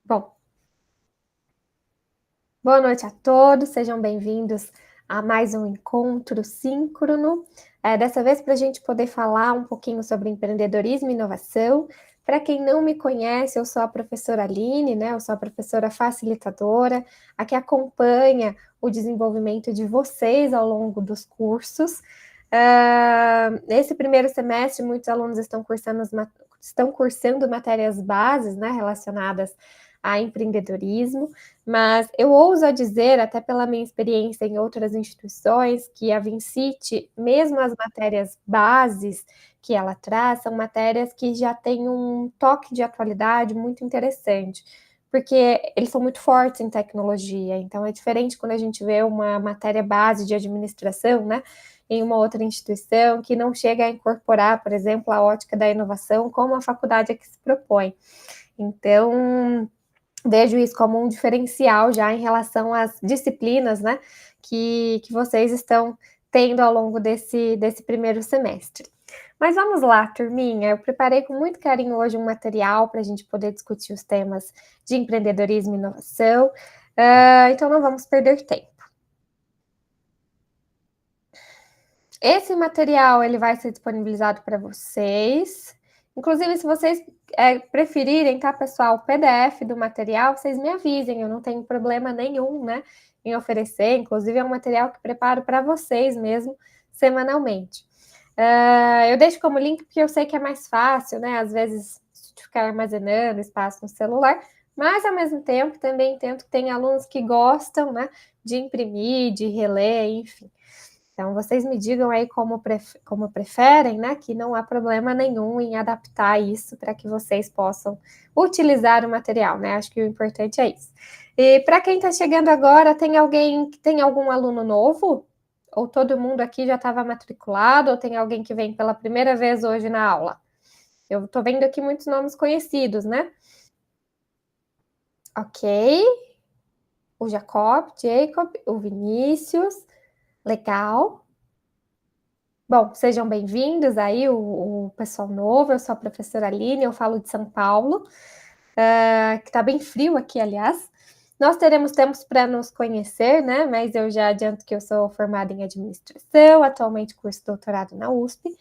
Bom, boa noite a todos, sejam bem-vindos a mais um encontro síncrono. Dessa vez para a gente poder falar um pouquinho sobre empreendedorismo e inovação. Para quem não me conhece, eu sou a professora Aline, né? Eu sou a professora facilitadora, a que acompanha o desenvolvimento de vocês ao longo dos cursos. Nesse primeiro semestre, muitos alunos estão cursando matérias bases, né, relacionadas a empreendedorismo, mas eu ouso a dizer, até pela minha experiência em outras instituições, que a Vincit, mesmo as matérias bases que ela traz, são matérias que já têm um toque de atualidade muito interessante, porque eles são muito fortes em tecnologia, então é diferente quando a gente vê uma matéria base de administração, né, em uma outra instituição, que não chega a incorporar, por exemplo, a ótica da inovação, como a faculdade é que se propõe. Então, vejo isso como um diferencial já em relação às disciplinas, né, que vocês estão tendo ao longo desse primeiro semestre. Mas vamos lá, turminha, eu preparei com muito carinho hoje um material para a gente poder discutir os temas de empreendedorismo e inovação, então não vamos perder tempo. Esse material ele vai ser disponibilizado para vocês. Inclusive, se vocês preferirem, tá, pessoal, o PDF do material, vocês me avisem, eu não tenho problema nenhum, né, em oferecer. Inclusive, é um material que preparo para vocês mesmo, semanalmente. Eu deixo como link porque eu sei que é mais fácil, né, às vezes ficar armazenando espaço no celular, mas ao mesmo tempo também entendo que tem alunos que gostam, né, de imprimir, de reler, enfim. Então, vocês me digam aí como preferem, né? Que não há problema nenhum em adaptar isso para que vocês possam utilizar o material, né? Acho que o importante é isso. E para quem está chegando agora, tem algum aluno novo? Ou todo mundo aqui já estava matriculado? Ou tem alguém que vem pela primeira vez hoje na aula? Eu estou vendo aqui muitos nomes conhecidos, né? Ok. O Jacob, o Vinícius. Legal. Bom, sejam bem-vindos aí, o pessoal novo. Eu sou a professora Aline, eu falo de São Paulo, que está bem frio aqui, aliás. Nós teremos tempos para nos conhecer, né? Mas eu já adianto que eu sou formada em administração, atualmente curso doutorado na USP,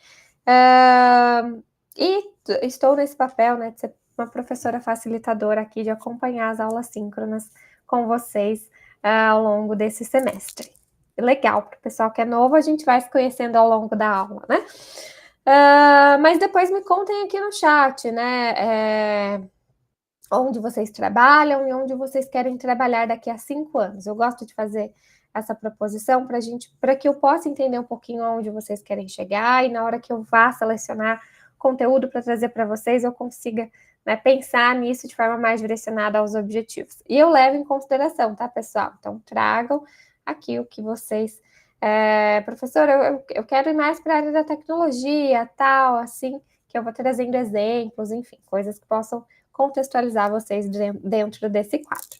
e estou nesse papel, né, de ser uma professora facilitadora aqui, de acompanhar as aulas síncronas com vocês ao longo desse semestre. Legal, para o pessoal que é novo, a gente vai se conhecendo ao longo da aula, né? Mas depois me contem aqui no chat, né? Onde vocês trabalham e onde vocês querem trabalhar daqui a 5 anos. Eu gosto de fazer essa proposição para que eu possa entender um pouquinho onde vocês querem chegar e na hora que eu vá selecionar conteúdo para trazer para vocês, eu consiga, né, pensar nisso de forma mais direcionada aos objetivos. E eu levo em consideração, tá, pessoal? Então, tragam aqui o que vocês... professora, eu quero ir mais para a área da tecnologia, tal, assim, que eu vou trazendo exemplos, enfim, coisas que possam contextualizar vocês dentro desse quadro.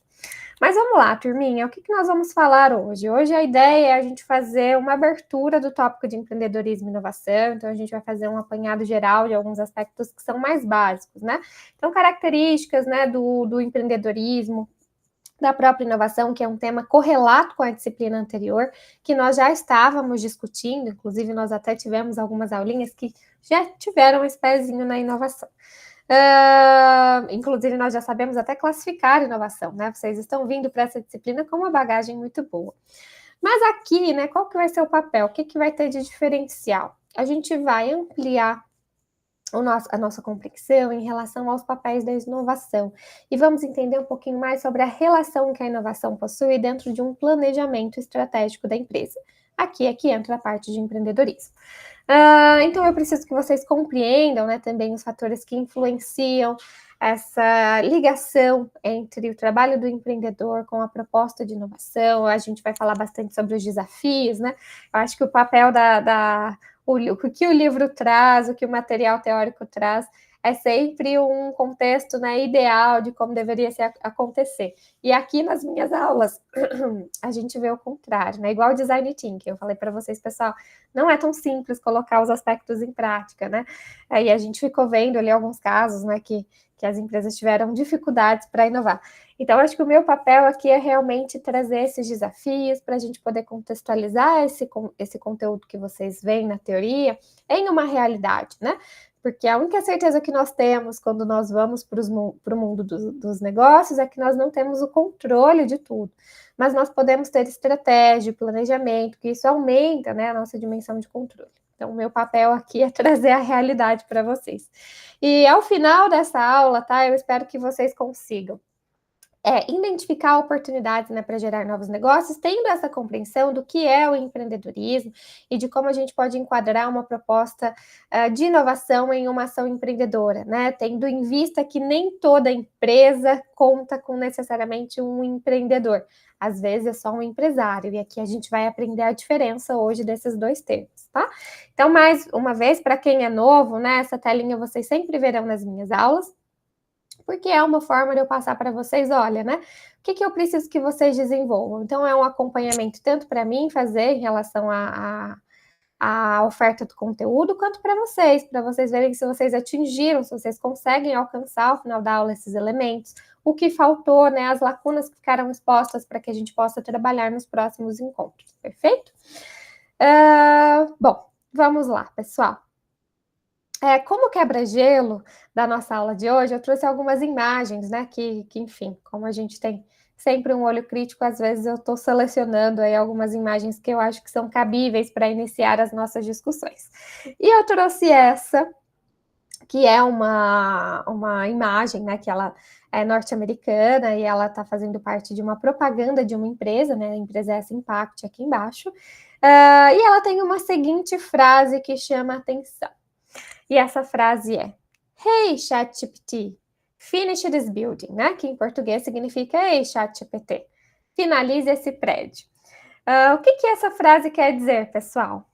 Mas vamos lá, turminha, o que nós vamos falar hoje? Hoje a ideia é a gente fazer uma abertura do tópico de empreendedorismo e inovação, então a gente vai fazer um apanhado geral de alguns aspectos que são mais básicos, né? Então, características, né, do empreendedorismo, da própria inovação, que é um tema correlato com a disciplina anterior, que nós já estávamos discutindo, inclusive nós até tivemos algumas aulinhas que já tiveram esse pezinho na inovação. Inclusive, nós já sabemos até classificar inovação, né? Vocês estão vindo para essa disciplina com uma bagagem muito boa. Mas aqui, né, qual que vai ser o papel? O que vai ter de diferencial? A gente vai ampliar a nossa compreensão em relação aos papéis da inovação. E vamos entender um pouquinho mais sobre a relação que a inovação possui dentro de um planejamento estratégico da empresa. Aqui é que entra a parte de empreendedorismo. Então, eu preciso que vocês compreendam, né, também os fatores que influenciam essa ligação entre o trabalho do empreendedor com a proposta de inovação. A gente vai falar bastante sobre os desafios, né? Eu acho que o papel o que o livro traz, o que o material teórico traz, é sempre um contexto, né, ideal de como deveria acontecer. E aqui nas minhas aulas, a gente vê o contrário, né? Igual o design thinking, eu falei para vocês, pessoal, não é tão simples colocar os aspectos em prática, né? Aí a gente ficou vendo ali alguns casos, né, que que as empresas tiveram dificuldades para inovar. Então, acho que o meu papel aqui é realmente trazer esses desafios para a gente poder contextualizar esse conteúdo que vocês veem na teoria em uma realidade, né? Porque a única certeza que nós temos quando nós vamos para o mundo dos negócios é que nós não temos o controle de tudo. Mas nós podemos ter estratégia, planejamento, que isso aumenta, né, a nossa dimensão de controle. Então, o meu papel aqui é trazer a realidade para vocês. E ao final dessa aula, tá, eu espero que vocês consigam identificar oportunidades, né, para gerar novos negócios, tendo essa compreensão do que é o empreendedorismo e de como a gente pode enquadrar uma proposta de inovação em uma ação empreendedora, né, tendo em vista que nem toda empresa conta com necessariamente um empreendedor, às vezes é só um empresário, e aqui a gente vai aprender a diferença hoje desses dois termos, tá? Então, mais uma vez, para quem é novo, né, essa telinha vocês sempre verão nas minhas aulas, porque é uma forma de eu passar para vocês, olha, né? O que eu preciso que vocês desenvolvam? Então, é um acompanhamento tanto para mim fazer em relação à oferta do conteúdo, quanto para vocês verem se vocês atingiram, se vocês conseguem alcançar ao final da aula esses elementos, o que faltou, né? As lacunas que ficaram expostas para que a gente possa trabalhar nos próximos encontros, perfeito? Bom, vamos lá, pessoal. Como quebra-gelo da nossa aula de hoje, eu trouxe algumas imagens, né, que, enfim, como a gente tem sempre um olho crítico, às vezes eu estou selecionando aí algumas imagens que eu acho que são cabíveis para iniciar as nossas discussões. E eu trouxe essa, que é uma imagem, né, que ela é norte-americana e ela está fazendo parte de uma propaganda de uma empresa, né, a empresa é essa Impact aqui embaixo, e ela tem uma seguinte frase que chama a atenção. E essa frase é: Hey, ChatGPT, finish this building, né? Que em português significa: Ei, ChatGPT, finalize esse prédio. O que essa frase quer dizer, pessoal?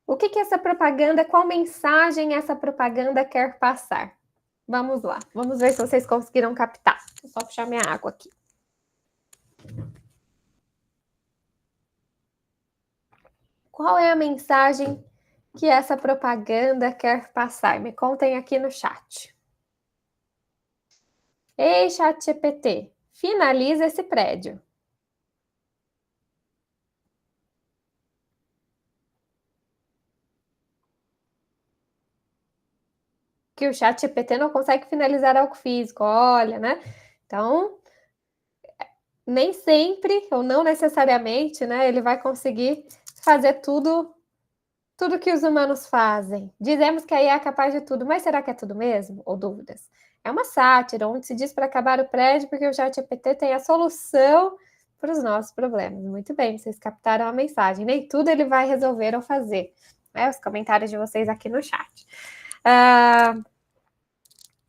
O que essa propaganda, qual mensagem essa propaganda quer passar? Vamos lá, vamos ver se vocês conseguiram captar. Vou só puxar minha água aqui. Qual é a mensagem que essa propaganda quer passar? Me contem aqui no chat. Ei, ChatGPT, finaliza esse prédio. Que o ChatGPT não consegue finalizar algo físico, olha, né? Então, nem sempre, ou não necessariamente, né, ele vai conseguir fazer tudo que os humanos fazem. Dizemos que a IA é capaz de tudo, mas será que é tudo mesmo? Ou dúvidas? É uma sátira, onde se diz para acabar o prédio porque o ChatGPT tem a solução para os nossos problemas. Muito bem, vocês captaram a mensagem. Nem tudo ele vai resolver ou fazer. Os comentários de vocês aqui no chat.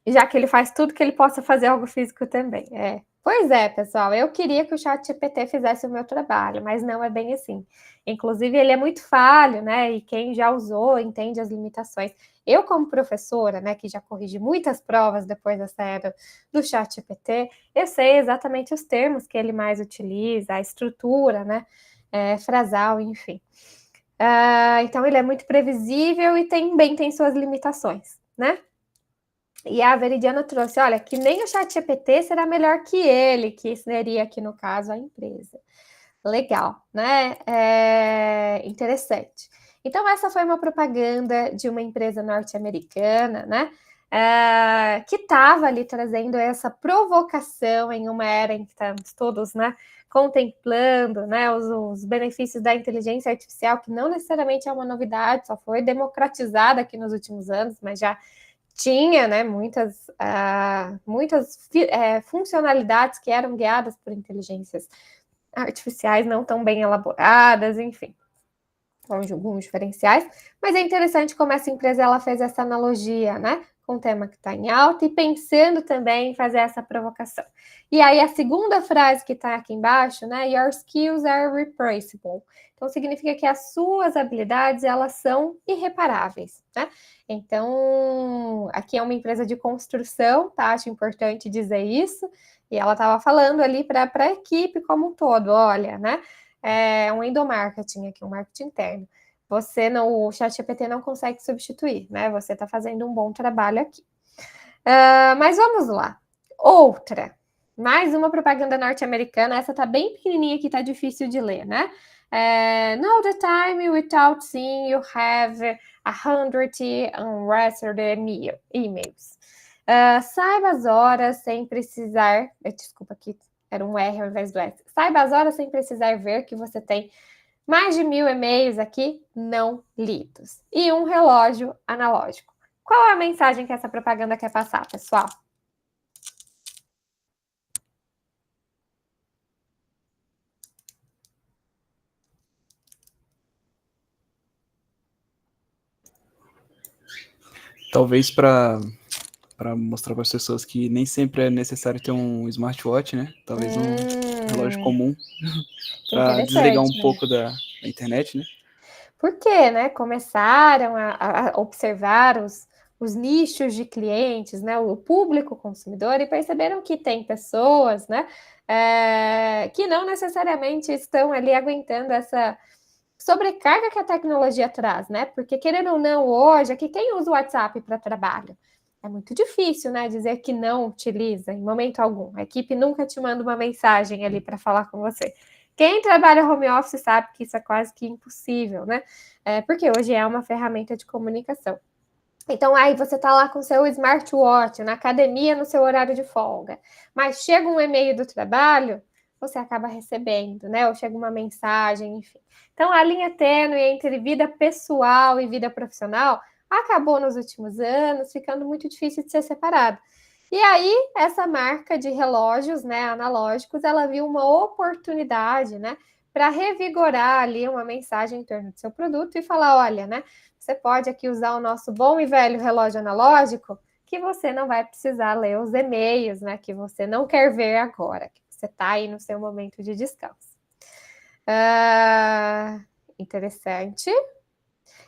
Já que ele faz tudo que ele possa fazer algo físico também. Pois é, pessoal, eu queria que o ChatGPT fizesse o meu trabalho, mas não é bem assim. Inclusive, ele é muito falho, né? E quem já usou entende as limitações. Eu, como professora, né, que já corrigi muitas provas depois dessa era do ChatGPT, eu sei exatamente os termos que ele mais utiliza, a estrutura, né? Frasal, enfim. Então, ele é muito previsível e também tem suas limitações, né? E a Veridiana trouxe, olha, que nem o ChatGPT será melhor que ele, que seria aqui no caso a empresa. Legal, né? Interessante. Então, essa foi uma propaganda de uma empresa norte-americana, né? Que estava ali trazendo essa provocação em uma era em que estamos todos, né, contemplando, né, os benefícios da inteligência artificial, que não necessariamente é uma novidade, só foi democratizada aqui nos últimos anos, mas já tinha, né, muitas funcionalidades que eram guiadas por inteligências artificiais não tão bem elaboradas, enfim, com alguns diferenciais, mas é interessante como essa empresa ela fez essa analogia, né, com o tema que está em alta e pensando também em fazer essa provocação. E aí a segunda frase que está aqui embaixo, né, your skills are replaceable. Então significa que as suas habilidades elas são irreparáveis, né? Então aqui é uma empresa de construção, tá? Acho importante dizer isso. E ela estava falando ali para a equipe como um todo, olha, né? Um endomarketing aqui, um marketing interno. O ChatGPT não consegue substituir, né? Você está fazendo um bom trabalho aqui. Mas vamos lá. Outra. Mais uma propaganda norte-americana. Essa tá bem pequenininha aqui, tá difícil de ler, né? Know the time without seeing you have 100 unread emails. Saiba as horas sem precisar... Desculpa, aqui era um R ao invés do S. Saiba as horas sem precisar ver que você tem mais de 1000 e-mails aqui não lidos. E um relógio analógico. Qual é a mensagem que essa propaganda quer passar, pessoal? Talvez para mostrar para as pessoas que nem sempre é necessário ter um smartwatch, né? Talvez um relógio comum para desligar um pouco da internet, né? Por quê, né? Começaram a observar os nichos de clientes, né? O público consumidor, e perceberam que tem pessoas, né? Que não necessariamente estão ali aguentando essa sobrecarga que a tecnologia traz, né? Porque, querendo ou não, hoje, aqui quem usa o WhatsApp para trabalho? É muito difícil, né? Dizer que não utiliza em momento algum. A equipe nunca te manda uma mensagem ali para falar com você. Quem trabalha home office sabe que isso é quase que impossível, né? Porque hoje é uma ferramenta de comunicação. Então, aí você tá lá com seu smartwatch, na academia, no seu horário de folga. Mas chega um e-mail do trabalho, você acaba recebendo, né? Ou chega uma mensagem, enfim. Então, a linha tênue entre vida pessoal e vida profissional acabou nos últimos anos, ficando muito difícil de ser separado. E aí, essa marca de relógios, né, analógicos, ela viu uma oportunidade, né, para revigorar ali uma mensagem em torno do seu produto e falar, olha, né, você pode aqui usar o nosso bom e velho relógio analógico, que você não vai precisar ler os e-mails, né, que você não quer ver agora, que você está aí no seu momento de descanso. Interessante.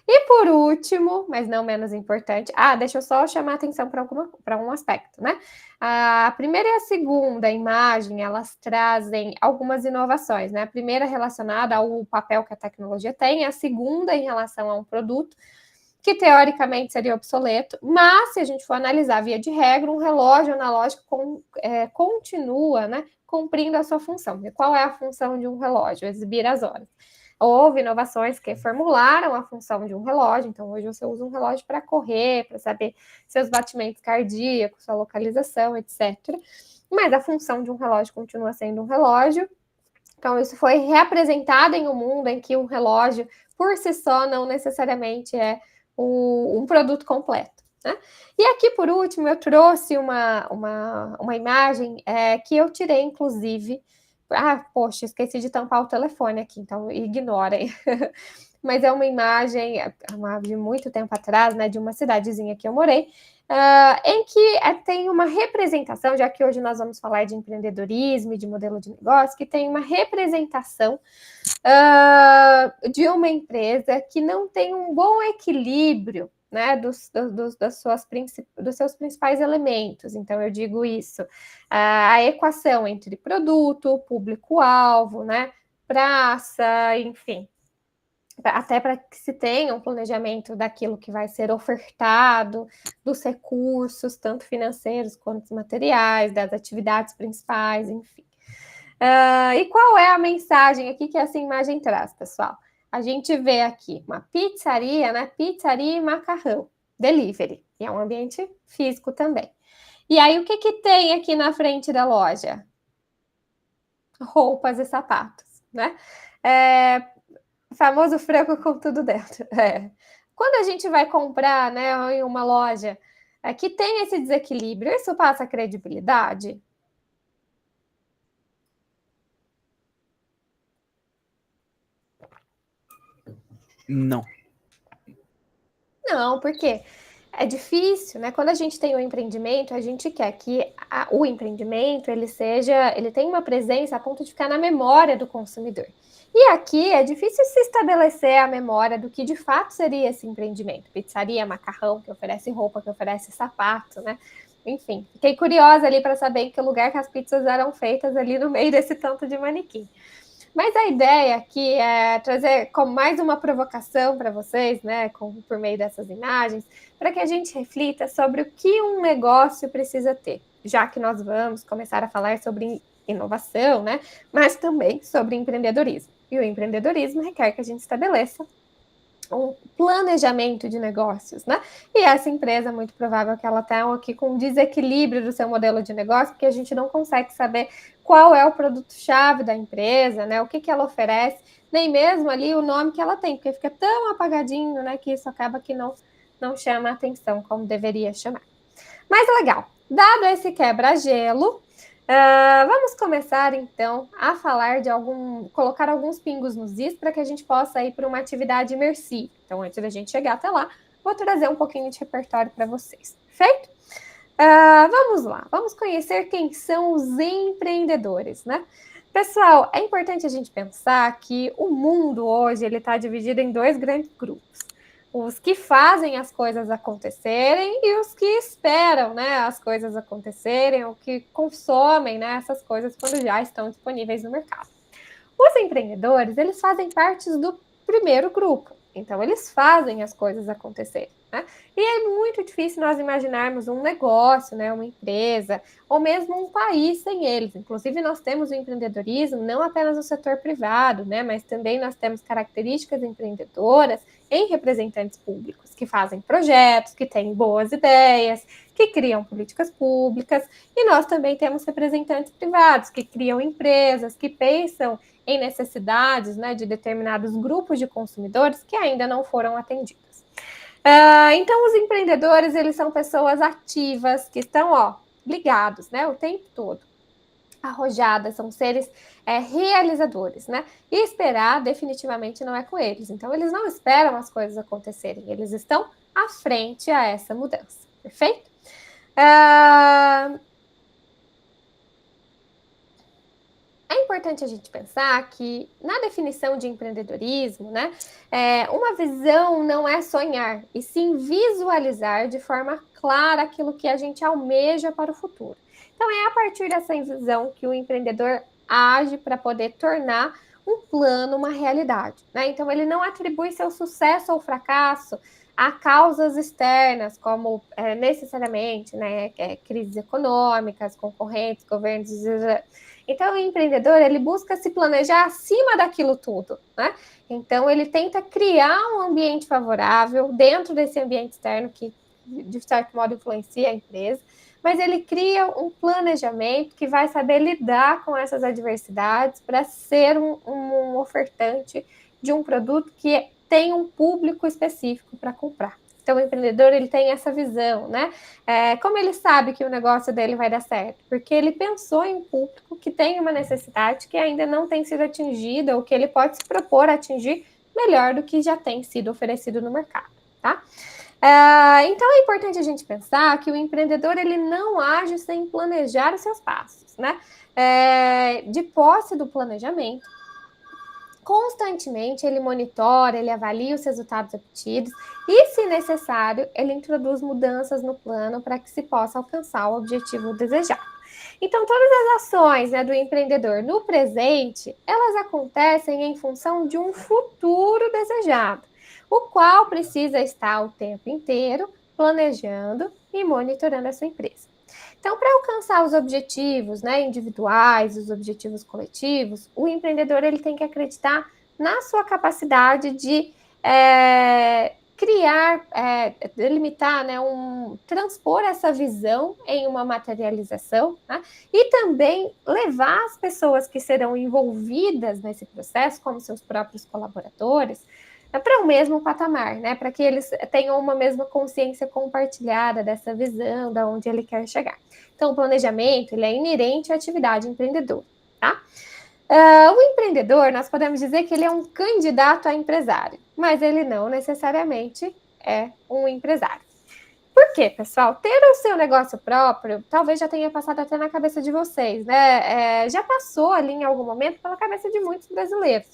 E por último, mas não menos importante, deixa eu só chamar a atenção para um aspecto, né? A primeira e a segunda imagem, elas trazem algumas inovações, né? A primeira relacionada ao papel que a tecnologia tem, a segunda em relação a um produto que teoricamente seria obsoleto, mas se a gente for analisar via de regra, um relógio analógico continua, né, cumprindo a sua função. E qual é a função de um relógio? Exibir as horas. Houve inovações que formularam a função de um relógio, então hoje você usa um relógio para correr, para saber seus batimentos cardíacos, sua localização, etc. Mas a função de um relógio continua sendo um relógio. Então, isso foi reapresentado em um mundo em que um relógio, por si só, não necessariamente é um produto completo. Né? E aqui, por último, eu trouxe uma imagem que eu tirei, inclusive. Poxa, esqueci de tampar o telefone aqui, então ignorem. Mas é uma imagem de muito tempo atrás, né, de uma cidadezinha que eu morei, em que tem uma representação, já que hoje nós vamos falar de empreendedorismo e de modelo de negócio, que tem uma representação de uma empresa que não tem um bom equilíbrio, né, dos seus principais elementos. Então, eu digo isso, a equação entre produto, público-alvo, né, praça, enfim, até para que se tenha um planejamento daquilo que vai ser ofertado, dos recursos, tanto financeiros quanto materiais, das atividades principais, enfim. E qual é a mensagem aqui que essa imagem traz, pessoal? A gente vê aqui uma pizzaria, né? Pizzaria e macarrão, delivery, e é um ambiente físico também. E aí, o que tem aqui na frente da loja? Roupas e sapatos, né? Famoso frango com tudo dentro. Quando a gente vai comprar, né, em uma loja que tem esse desequilíbrio, isso passa credibilidade? Não. Não, porque é difícil, né? Quando a gente tem um empreendimento, a gente quer que o empreendimento ele tenha uma presença a ponto de ficar na memória do consumidor. E aqui é difícil se estabelecer a memória do que de fato seria esse empreendimento. Pizzaria, macarrão, que oferece roupa, que oferece sapato, né? Enfim, fiquei curiosa ali para saber em que lugar que as pizzas eram feitas ali no meio desse tanto de manequim. Mas a ideia aqui é trazer como mais uma provocação para vocês, né, por meio dessas imagens, para que a gente reflita sobre o que um negócio precisa ter, já que nós vamos começar a falar sobre inovação, né, mas também sobre empreendedorismo. E o empreendedorismo requer que a gente estabeleça um planejamento de negócios, né? E essa empresa, muito provável que ela está aqui com um desequilíbrio do seu modelo de negócio, porque a gente não consegue saber qual é o produto-chave da empresa, né? O que ela oferece, nem mesmo ali o nome que ela tem, porque fica tão apagadinho, né? Que isso acaba que não chama atenção como deveria chamar. Mas legal, dado esse quebra-gelo, vamos começar então a falar colocar alguns pingos nos is para que a gente possa ir para uma atividade imersiva. Então, antes da gente chegar até lá, vou trazer um pouquinho de repertório para vocês, perfeito? Vamos lá, vamos conhecer quem são os empreendedores, né? Pessoal, é importante a gente pensar que o mundo hoje ele está dividido em dois grandes grupos. Os que fazem as coisas acontecerem e os que esperam, né, as coisas acontecerem, ou que consomem, né, essas coisas quando já estão disponíveis no mercado. Os empreendedores, eles fazem parte do primeiro grupo, então eles fazem as coisas acontecerem, né? E é muito difícil nós imaginarmos um negócio, né, uma empresa, ou mesmo um país sem eles. Inclusive, nós temos o empreendedorismo não apenas no setor privado, né, mas também nós temos características empreendedoras em representantes públicos, que fazem projetos, que têm boas ideias, que criam políticas públicas, e nós também temos representantes privados, que criam empresas, que pensam em necessidades, né, de determinados grupos de consumidores que ainda não foram atendidos. Então, os empreendedores, eles são pessoas ativas, que estão, ligados, né, o tempo todo. Arrojadas, são seres realizadores, né? E esperar definitivamente não é com eles. Então, eles não esperam as coisas acontecerem, eles estão à frente a essa mudança, perfeito? É importante a gente pensar que, na definição de empreendedorismo, né, uma visão não é sonhar, e sim visualizar de forma clara aquilo que a gente almeja para o futuro. Então, é a partir dessa visão que o empreendedor age para poder tornar um plano uma realidade, né? Então, ele não atribui seu sucesso ou fracasso a causas externas, como necessariamente, né, crises econômicas, concorrentes, governos. Então, o empreendedor, ele busca se planejar acima daquilo tudo, né? Então, ele tenta criar um ambiente favorável dentro desse ambiente externo que, de certo modo, influencia a empresa, mas ele cria um planejamento que vai saber lidar com essas adversidades para ser um ofertante de um produto que tem um público específico para comprar. Então, o empreendedor, ele tem essa visão, né? Como ele sabe que o negócio dele vai dar certo? Porque ele pensou em um público que tem uma necessidade que ainda não tem sido atingida ou que ele pode se propor a atingir melhor do que já tem sido oferecido no mercado, tá? Então, é importante a gente pensar que o empreendedor, ele não age sem planejar os seus passos, né? De posse do planejamento, constantemente ele monitora, ele avalia os resultados obtidos e, se necessário, ele introduz mudanças no plano para que se possa alcançar o objetivo desejado. Então, todas as ações, né, do empreendedor no presente, elas acontecem em função de um futuro desejado, o qual precisa estar o tempo inteiro planejando e monitorando a sua empresa. Então, para alcançar os objetivos, né, individuais, os objetivos coletivos, o empreendedor, ele tem que acreditar na sua capacidade de criar, delimitar, né, transpor essa visão em uma materialização, né, e também levar as pessoas que serão envolvidas nesse processo, como seus próprios colaboradores, para o mesmo patamar, né, para que eles tenham uma mesma consciência compartilhada dessa visão, de onde ele quer chegar. Então, o planejamento, ele é inerente à atividade empreendedora, tá? O empreendedor, nós podemos dizer que ele é um candidato a empresário, mas ele não necessariamente é um empresário. Por quê, pessoal? Ter o seu negócio próprio, talvez já tenha passado até na cabeça de vocês, né? Já passou ali em algum momento pela cabeça de muitos brasileiros.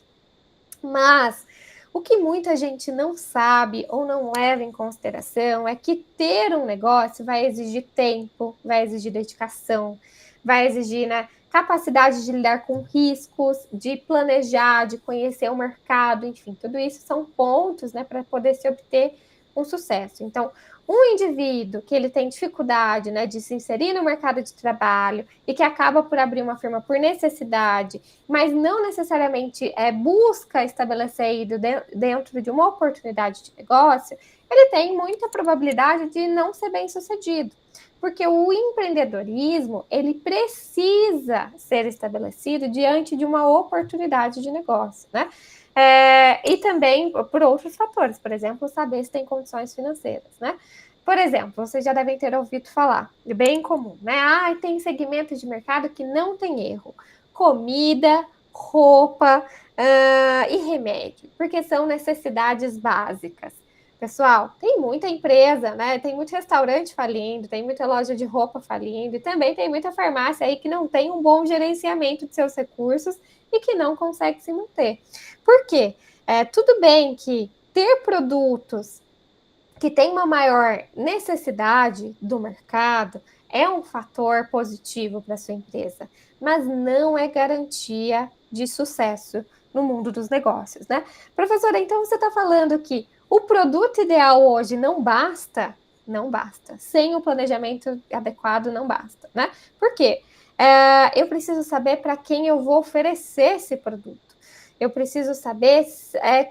Mas o que muita gente não sabe ou não leva em consideração é que ter um negócio vai exigir tempo, vai exigir dedicação, vai exigir, né, capacidade de lidar com riscos, de planejar, de conhecer o mercado, enfim, tudo isso são pontos, né, para poder se obter um sucesso. Então, um indivíduo que ele tem dificuldade, né, de se inserir no mercado de trabalho e que acaba por abrir uma firma por necessidade, mas não necessariamente busca estabelecer dentro de uma oportunidade de negócio, ele tem muita probabilidade de não ser bem sucedido. Porque o empreendedorismo, ele precisa ser estabelecido diante de uma oportunidade de negócio, né? E também por outros fatores, por exemplo, saber se tem condições financeiras, né? Por exemplo, vocês já devem ter ouvido falar, bem comum, né? Tem segmentos de mercado que não tem erro. Comida, roupa e remédio, porque são necessidades básicas. Pessoal, tem muita empresa, né? Tem muito restaurante falindo, tem muita loja de roupa falindo, e também tem muita farmácia aí que não tem um bom gerenciamento de seus recursos e que não consegue se manter. Por quê? Tudo bem que ter produtos que têm uma maior necessidade do mercado é um fator positivo para a sua empresa, mas não é garantia de sucesso no mundo dos negócios, né? Professora, então você está falando que o produto ideal hoje não basta? Não basta. Sem o planejamento adequado, não basta, né? Por quê? Eu preciso saber para quem eu vou oferecer esse produto. Eu preciso saber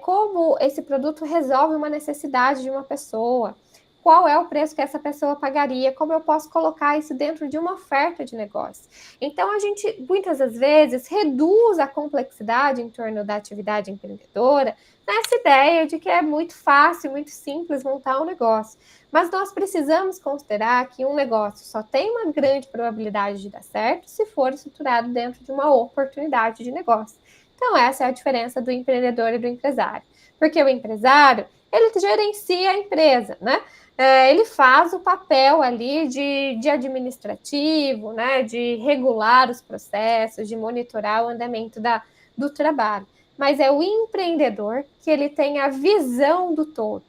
como esse produto resolve uma necessidade de uma pessoa. Qual é o preço que essa pessoa pagaria? Como eu posso colocar isso dentro de uma oferta de negócio? Então, a gente, muitas das vezes, reduz a complexidade em torno da atividade empreendedora nessa ideia de que é muito fácil, muito simples montar um negócio. Mas nós precisamos considerar que um negócio só tem uma grande probabilidade de dar certo se for estruturado dentro de uma oportunidade de negócio. Então, essa é a diferença do empreendedor e do empresário. Porque o empresário, ele gerencia a empresa, né? Ele faz o papel ali de administrativo, né? De regular os processos, de monitorar o andamento do trabalho. Mas é o empreendedor que ele tem a visão do todo.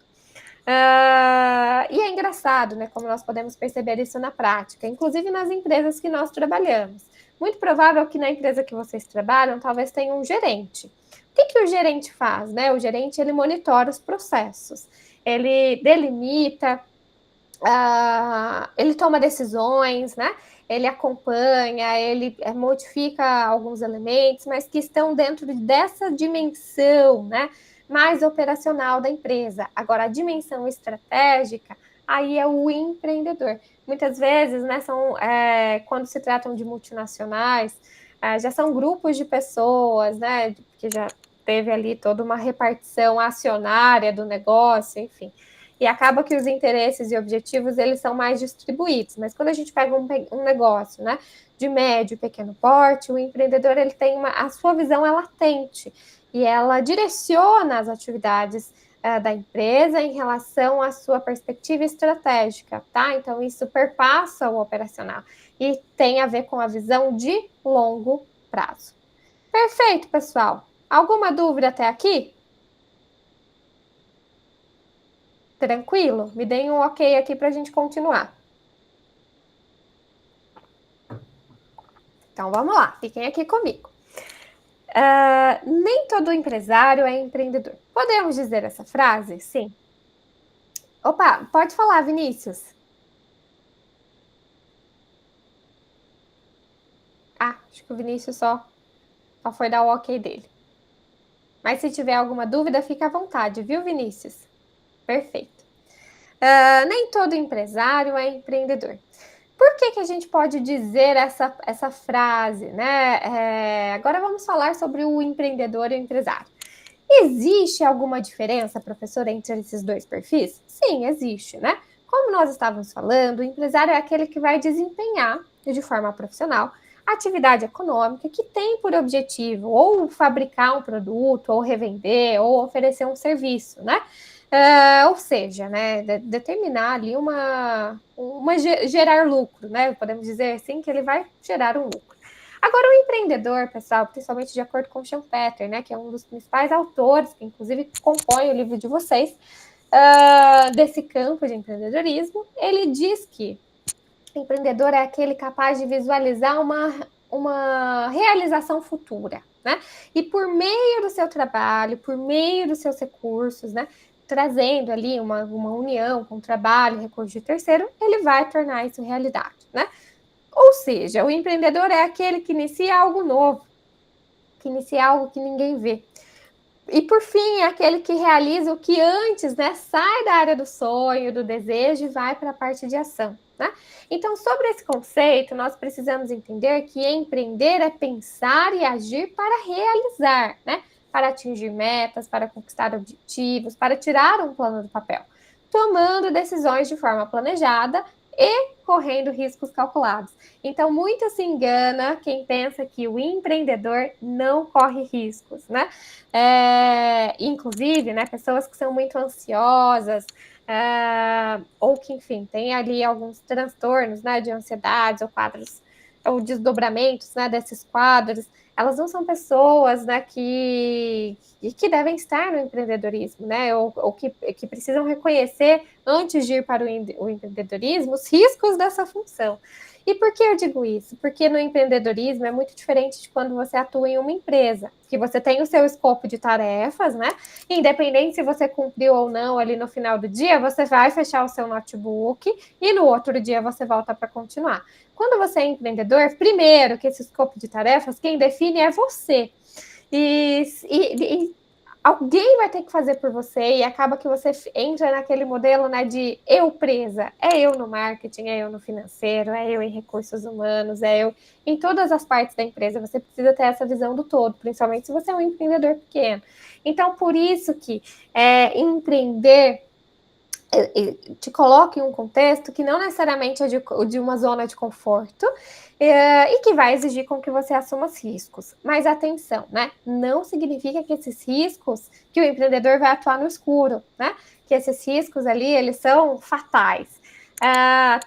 E é engraçado, né? Como nós podemos perceber isso na prática, inclusive nas empresas que nós trabalhamos. Muito provável que na empresa que vocês trabalham, talvez tenha um gerente. O que o gerente faz, né? O gerente, ele monitora os processos, ele delimita, ele toma decisões, né? Ele acompanha, ele modifica alguns elementos, mas que estão dentro dessa dimensão, né? Mais operacional da empresa. Agora, a dimensão estratégica, aí é o empreendedor. Muitas vezes, né, quando se tratam de multinacionais, já são grupos de pessoas, né, que já teve ali toda uma repartição acionária do negócio, enfim. E acaba que os interesses e objetivos, eles são mais distribuídos. Mas quando a gente pega um negócio, né, de médio e pequeno porte, o empreendedor, ele tem a sua visão é latente e ela direciona as atividades da empresa em relação à sua perspectiva estratégica, tá? Então, isso perpassa o operacional e tem a ver com a visão de longo prazo. Perfeito, pessoal. Alguma dúvida até aqui? Tranquilo? Me deem um ok aqui para a gente continuar. Então, vamos lá. Fiquem aqui comigo. Nem todo empresário é empreendedor. Podemos dizer essa frase? Sim. Opa, pode falar, Vinícius. Acho que o Vinícius só foi dar o ok dele. Mas se tiver alguma dúvida, fica à vontade, viu, Vinícius? Perfeito. Nem todo empresário é empreendedor. Por que a gente pode dizer essa frase, né? Agora vamos falar sobre o empreendedor e o empresário. Existe alguma diferença, professora, entre esses dois perfis? Sim, existe, né? Como nós estávamos falando, o empresário é aquele que vai desempenhar, de forma profissional, a atividade econômica que tem por objetivo ou fabricar um produto, ou revender, ou oferecer um serviço, né? Ou seja, né, determinar ali gerar lucro, né? Podemos dizer assim que ele vai gerar um lucro. Agora, o empreendedor, pessoal, principalmente de acordo com o Schumpeter, né, que é um dos principais autores, que inclusive compõe o livro de vocês, desse campo de empreendedorismo, ele diz que o empreendedor é aquele capaz de visualizar uma uma realização futura, né? E por meio do seu trabalho, por meio dos seus recursos, né? Trazendo ali uma união com o trabalho, recurso de terceiro, ele vai tornar isso realidade, né? Ou seja, o empreendedor é aquele que inicia algo novo, que inicia algo que ninguém vê. E, por fim, é aquele que realiza o que antes, né, sai da área do sonho, do desejo e vai para a parte de ação, né? Então, sobre esse conceito, nós precisamos entender que empreender é pensar e agir para realizar, né? Para atingir metas, para conquistar objetivos, para tirar um plano do papel, tomando decisões de forma planejada e correndo riscos calculados. Então, muito se engana quem pensa que o empreendedor não corre riscos, né? Inclusive, né, pessoas que são muito ansiosas, ou que, enfim, tem ali alguns transtornos, né, de ansiedade, ou quadros, ou desdobramentos, né, desses quadros, elas não são pessoas, né, que devem estar no empreendedorismo, né, ou que precisam reconhecer, antes de ir para o empreendedorismo, os riscos dessa função. E por que eu digo isso? Porque no empreendedorismo é muito diferente de quando você atua em uma empresa, que você tem o seu escopo de tarefas, né? Independente se você cumpriu ou não ali no final do dia, você vai fechar o seu notebook e no outro dia você volta para continuar. Quando você é empreendedor, primeiro que esse escopo de tarefas, quem define é você. E alguém vai ter que fazer por você e acaba que você entra naquele modelo, né, de eu presa. É eu no marketing, é eu no financeiro, é eu em recursos humanos, é eu em todas as partes da empresa. Você precisa ter essa visão do todo, principalmente se você é um empreendedor pequeno. Então, por isso que empreender te coloca em um contexto que não necessariamente é de uma zona de conforto e que vai exigir com que você assuma os riscos. Mas atenção, né? Não significa que esses riscos, que o empreendedor vai atuar no escuro, né? Que esses riscos ali, eles são fatais.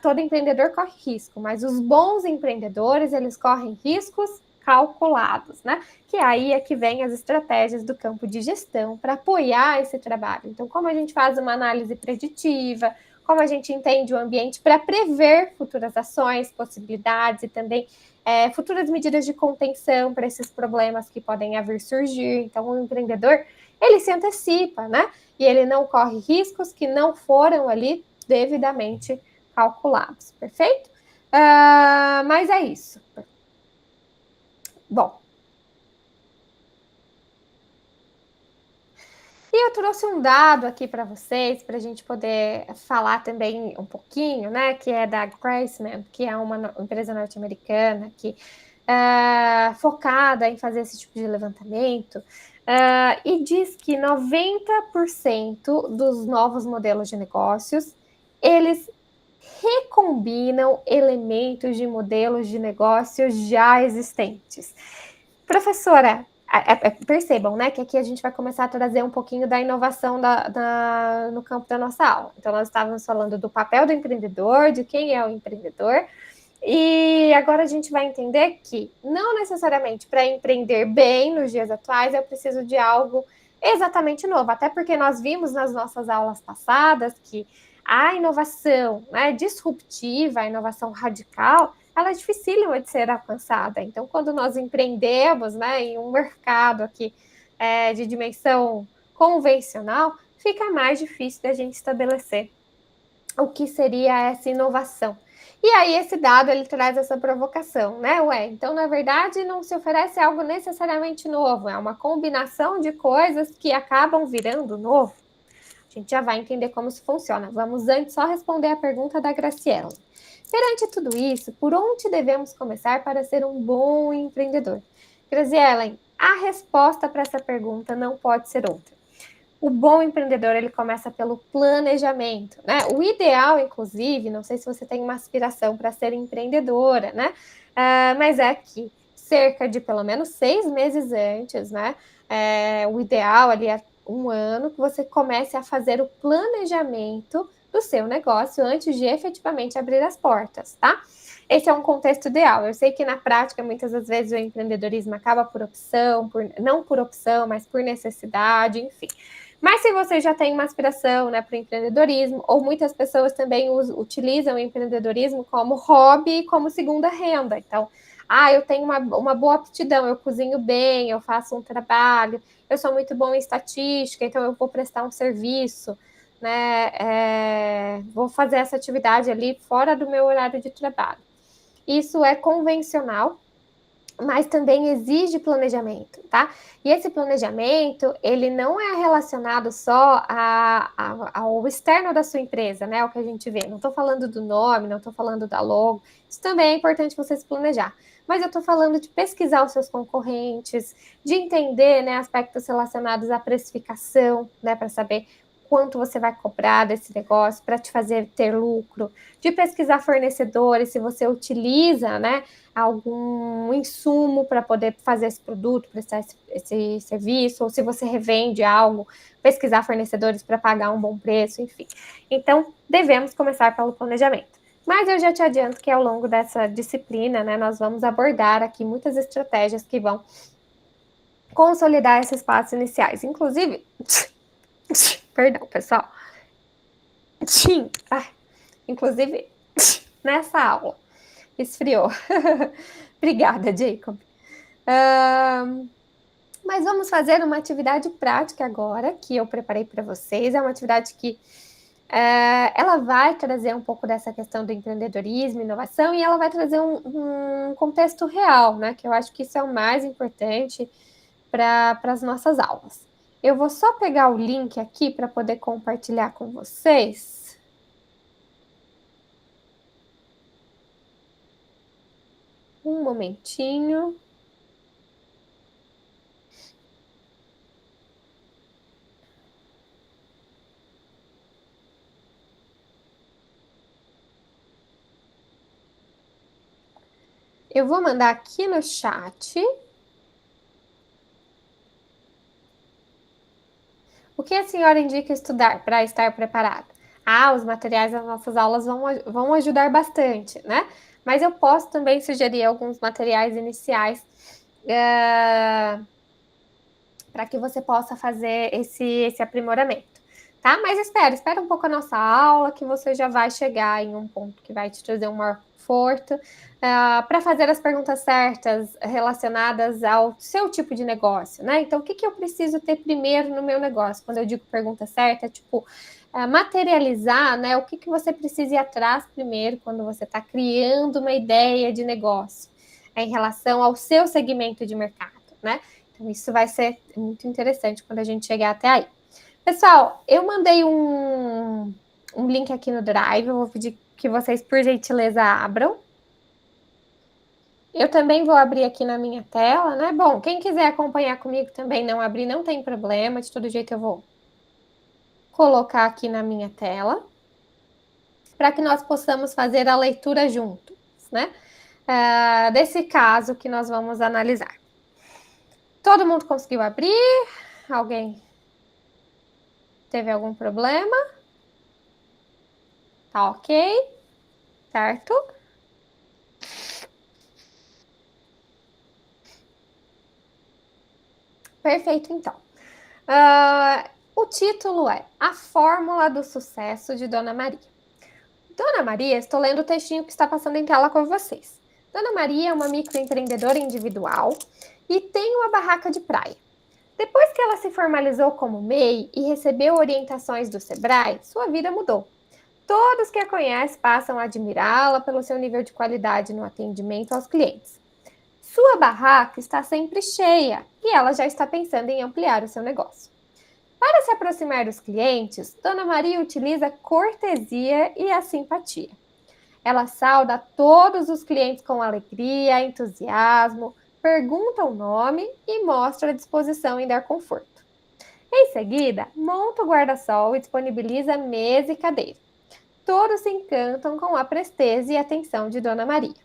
Todo empreendedor corre risco, mas os bons empreendedores, eles correm riscos calculados, né? Que aí é que vem as estratégias do campo de gestão para apoiar esse trabalho. Então, como a gente faz uma análise preditiva, como a gente entende o ambiente para prever futuras ações, possibilidades e também futuras medidas de contenção para esses problemas que podem vir surgir. Então, o empreendedor, ele se antecipa, né? E ele não corre riscos que não foram ali devidamente calculados, perfeito? Mas é isso. Bom, e eu trouxe um dado aqui para vocês, para a gente poder falar também um pouquinho, né, que é da Graceman, que é uma empresa norte-americana que focada em fazer esse tipo de levantamento, e diz que 90% dos novos modelos de negócios, eles recombinam elementos de modelos de negócios já existentes. Professora, percebam, né, que aqui a gente vai começar a trazer um pouquinho da inovação no campo da nossa aula. Então, nós estávamos falando do papel do empreendedor, de quem é o empreendedor, e agora a gente vai entender que não necessariamente para empreender bem nos dias atuais eu preciso de algo exatamente novo, até porque nós vimos nas nossas aulas passadas que a inovação, né, disruptiva, a inovação radical, ela é dificílima de ser alcançada. Então, quando nós empreendemos, né, em um mercado aqui de dimensão convencional, fica mais difícil da gente estabelecer o que seria essa inovação. E aí esse dado, ele traz essa provocação, né? Então, na verdade, não se oferece algo necessariamente novo, é uma combinação de coisas que acabam virando novo. A gente já vai entender como isso funciona. Vamos antes só responder a pergunta da Graciela. Perante tudo isso, por onde devemos começar para ser um bom empreendedor? Graciela, a resposta para essa pergunta não pode ser outra. O bom empreendedor, ele começa pelo planejamento, né? O ideal, inclusive, não sei se você tem uma aspiração para ser empreendedora, né? Mas é que cerca de pelo menos 6 meses antes, né? O ideal ali é 1 ano que você comece a fazer o planejamento do seu negócio antes de efetivamente abrir as portas, tá? Esse é um contexto ideal. Eu sei que na prática, muitas das vezes, o empreendedorismo acaba por opção, não por opção, mas por necessidade, enfim. Mas se você já tem uma aspiração, né, para o empreendedorismo, ou muitas pessoas também utilizam o empreendedorismo como hobby, como segunda renda. Então, Ah, eu tenho uma boa aptidão, eu cozinho bem, eu faço um trabalho, eu sou muito bom em estatística, então eu vou prestar um serviço, né? Vou fazer essa atividade ali fora do meu horário de trabalho. Isso é convencional, mas também exige planejamento, tá? E esse planejamento, ele não é relacionado só ao externo da sua empresa, né? O que a gente vê. Não estou falando do nome, não estou falando da logo. Isso também é importante você se planejar. Mas eu estou falando de pesquisar os seus concorrentes, de entender, né, aspectos relacionados à precificação, né, para saber quanto você vai cobrar desse negócio para te fazer ter lucro, de pesquisar fornecedores, se você utiliza, né, algum insumo para poder fazer esse produto, prestar esse serviço, ou se você revende algo, pesquisar fornecedores para pagar um bom preço, enfim. Então, devemos começar pelo planejamento. Mas eu já te adianto que ao longo dessa disciplina, né, nós vamos abordar aqui muitas estratégias que vão consolidar esses passos iniciais. Inclusive, perdão, pessoal. Inclusive, nessa aula, esfriou. Obrigada, Jacob. Mas vamos fazer uma atividade prática agora, que eu preparei para vocês. É uma atividade que ela vai trazer um pouco dessa questão do empreendedorismo, inovação, e ela vai trazer um contexto real, né? Que eu acho que isso é o mais importante para as nossas aulas. Eu vou só pegar o link aqui para poder compartilhar com vocês. Um momentinho. Eu vou mandar aqui no chat. O que a senhora indica estudar para estar preparada? Ah, os materiais das nossas aulas vão ajudar bastante, né? Mas eu posso também sugerir alguns materiais iniciais para que você possa fazer esse aprimoramento, tá? Mas espera um pouco a nossa aula, que você já vai chegar em um ponto que vai te trazer um maior conforto, para fazer as perguntas certas relacionadas ao seu tipo de negócio, né? Então, o que eu preciso ter primeiro no meu negócio? Quando eu digo pergunta certa, é tipo materializar, né? O que você precisa ir atrás primeiro quando você está criando uma ideia de negócio em relação ao seu segmento de mercado, né? Então, isso vai ser muito interessante quando a gente chegar até aí. Pessoal, eu mandei um link aqui no Drive, eu vou pedir que vocês, por gentileza, abram. Eu também vou abrir aqui na minha tela, né? Bom, quem quiser acompanhar comigo também não abrir, não tem problema, de todo jeito eu vou colocar aqui na minha tela, para que nós possamos fazer a leitura juntos, né? Desse caso que nós vamos analisar. Todo mundo conseguiu abrir? Alguém teve algum problema? Tá ok? Certo? Perfeito, então. O título é A Fórmula do Sucesso de Dona Maria. Dona Maria, estou lendo o textinho que está passando em tela com vocês. Dona Maria é uma microempreendedora individual e tem uma barraca de praia. Depois que ela se formalizou como MEI e recebeu orientações do Sebrae, sua vida mudou. Todos que a conhecem passam a admirá-la pelo seu nível de qualidade no atendimento aos clientes. Sua barraca está sempre cheia e ela já está pensando em ampliar o seu negócio. Para se aproximar dos clientes, Dona Maria utiliza a cortesia e a simpatia. Ela sauda todos os clientes com alegria, entusiasmo, pergunta o nome e mostra a disposição em dar conforto. Em seguida, monta o guarda-sol e disponibiliza mesa e cadeira. Todos se encantam com a presteza e atenção de Dona Maria.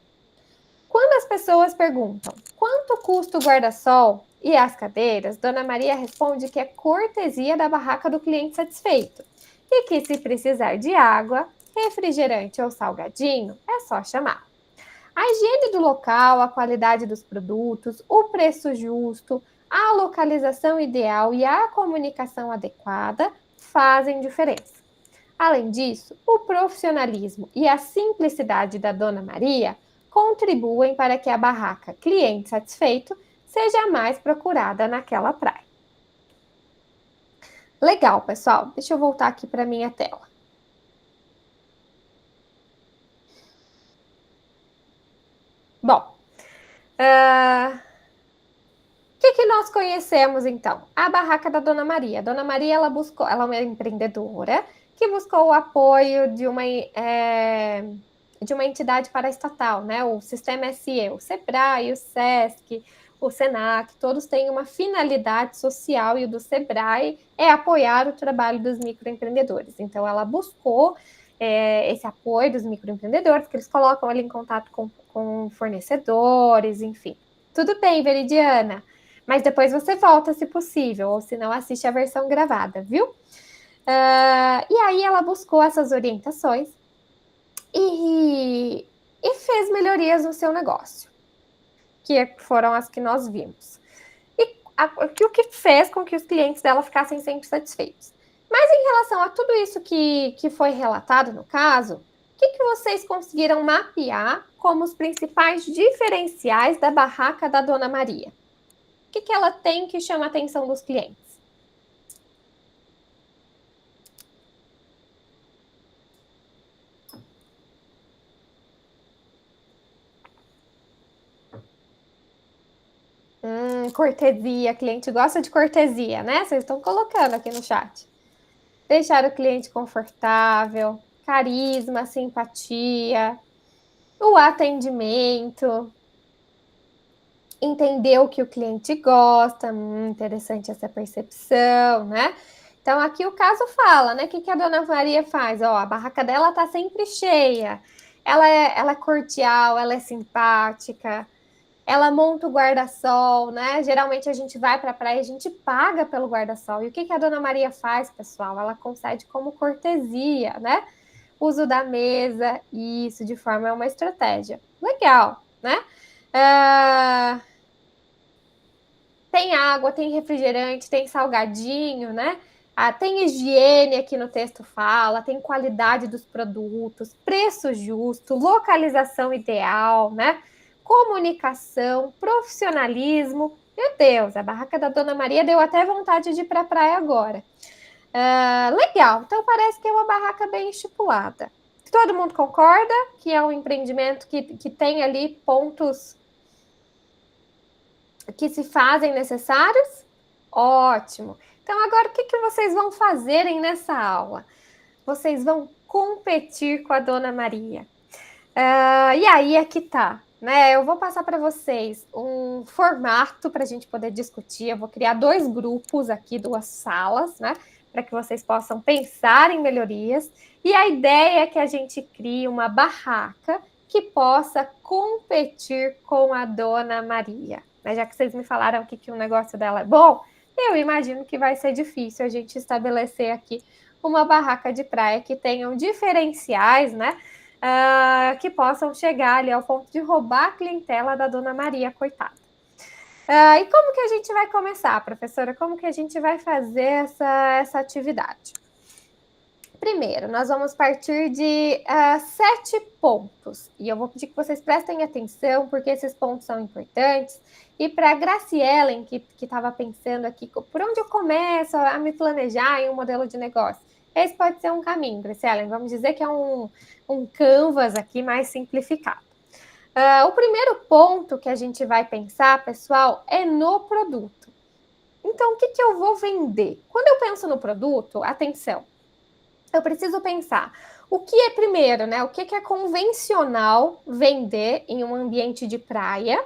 Quando as pessoas perguntam quanto custa o guarda-sol e as cadeiras, Dona Maria responde que é cortesia da barraca do cliente satisfeito e que, se precisar de água, refrigerante ou salgadinho, é só chamar. A higiene do local, a qualidade dos produtos, o preço justo, a localização ideal e a comunicação adequada fazem diferença. Além disso, o profissionalismo e a simplicidade da Dona Maria contribuem para que a barraca Cliente Satisfeito seja a mais procurada naquela praia. Legal, pessoal. Deixa eu voltar aqui para a minha tela. Bom, o que nós conhecemos, então? A barraca da Dona Maria. A Dona Maria, ela é uma empreendedora que buscou o apoio de uma entidade paraestatal, né? O Sistema SE, o SEBRAE, o SESC, o SENAC, todos têm uma finalidade social e o do SEBRAE é apoiar o trabalho dos microempreendedores. Então, ela buscou esse apoio dos microempreendedores, que eles colocam ali em contato com fornecedores, enfim. Tudo bem, Veridiana, mas depois você volta, se possível, ou se não, assiste a versão gravada, viu? E aí ela buscou essas orientações e fez melhorias no seu negócio, que foram as que nós vimos. O que fez com que os clientes dela ficassem sempre satisfeitos. Mas em relação a tudo isso que foi relatado no caso, o que vocês conseguiram mapear como os principais diferenciais da barraca da Dona Maria? O que ela tem que chama a atenção dos clientes? Cortesia. Cliente gosta de cortesia, né? Vocês estão colocando aqui no chat. Deixar o cliente confortável, carisma, simpatia, o atendimento, entender o que o cliente gosta, interessante essa percepção, né? Então, aqui o caso fala, né? O que a Dona Maria faz? Ó, a barraca dela tá sempre cheia. Ela é cordial, ela é simpática, ela monta o guarda-sol, né? Geralmente a gente vai para a praia e a gente paga pelo guarda-sol. E o que a Dona Maria faz, pessoal? Ela concede como cortesia, né? Uso da mesa, isso de forma é uma estratégia. Legal, né? Tem água, tem refrigerante, tem salgadinho, né? Tem higiene aqui no texto fala, tem qualidade dos produtos, preço justo, localização ideal, né? Comunicação, profissionalismo. Meu Deus, a barraca da Dona Maria deu até vontade de ir para a praia agora. Legal, então parece que é uma barraca bem estipulada. Todo mundo concorda que é um empreendimento que tem ali pontos que se fazem necessários? Ótimo. Então, agora o que vocês vão fazerem nessa aula? Vocês vão competir com a Dona Maria. E aí é que tá, né? Eu vou passar para vocês um formato para a gente poder discutir. Eu vou criar 2 grupos aqui, 2 salas, né? Para que vocês possam pensar em melhorias. E a ideia é que a gente crie uma barraca que possa competir com a Dona Maria. Mas já que vocês me falaram que o negócio dela é bom, eu imagino que vai ser difícil a gente estabelecer aqui uma barraca de praia que tenham diferenciais, né? Que possam chegar ali ao ponto de roubar a clientela da Dona Maria, coitada. E como que a gente vai começar, professora? Como que a gente vai fazer essa atividade? Primeiro, nós vamos partir de 7 pontos. E eu vou pedir que vocês prestem atenção, porque esses pontos são importantes. E para a Gracielen, que estava pensando aqui, por onde eu começo a me planejar em um modelo de negócio? Esse pode ser um caminho, Gracielen. Vamos dizer que é um canvas aqui mais simplificado. O primeiro ponto que a gente vai pensar, pessoal, é no produto. Então, o que eu vou vender? Quando eu penso no produto, atenção, eu preciso pensar o que é primeiro, né? O que é convencional vender em um ambiente de praia?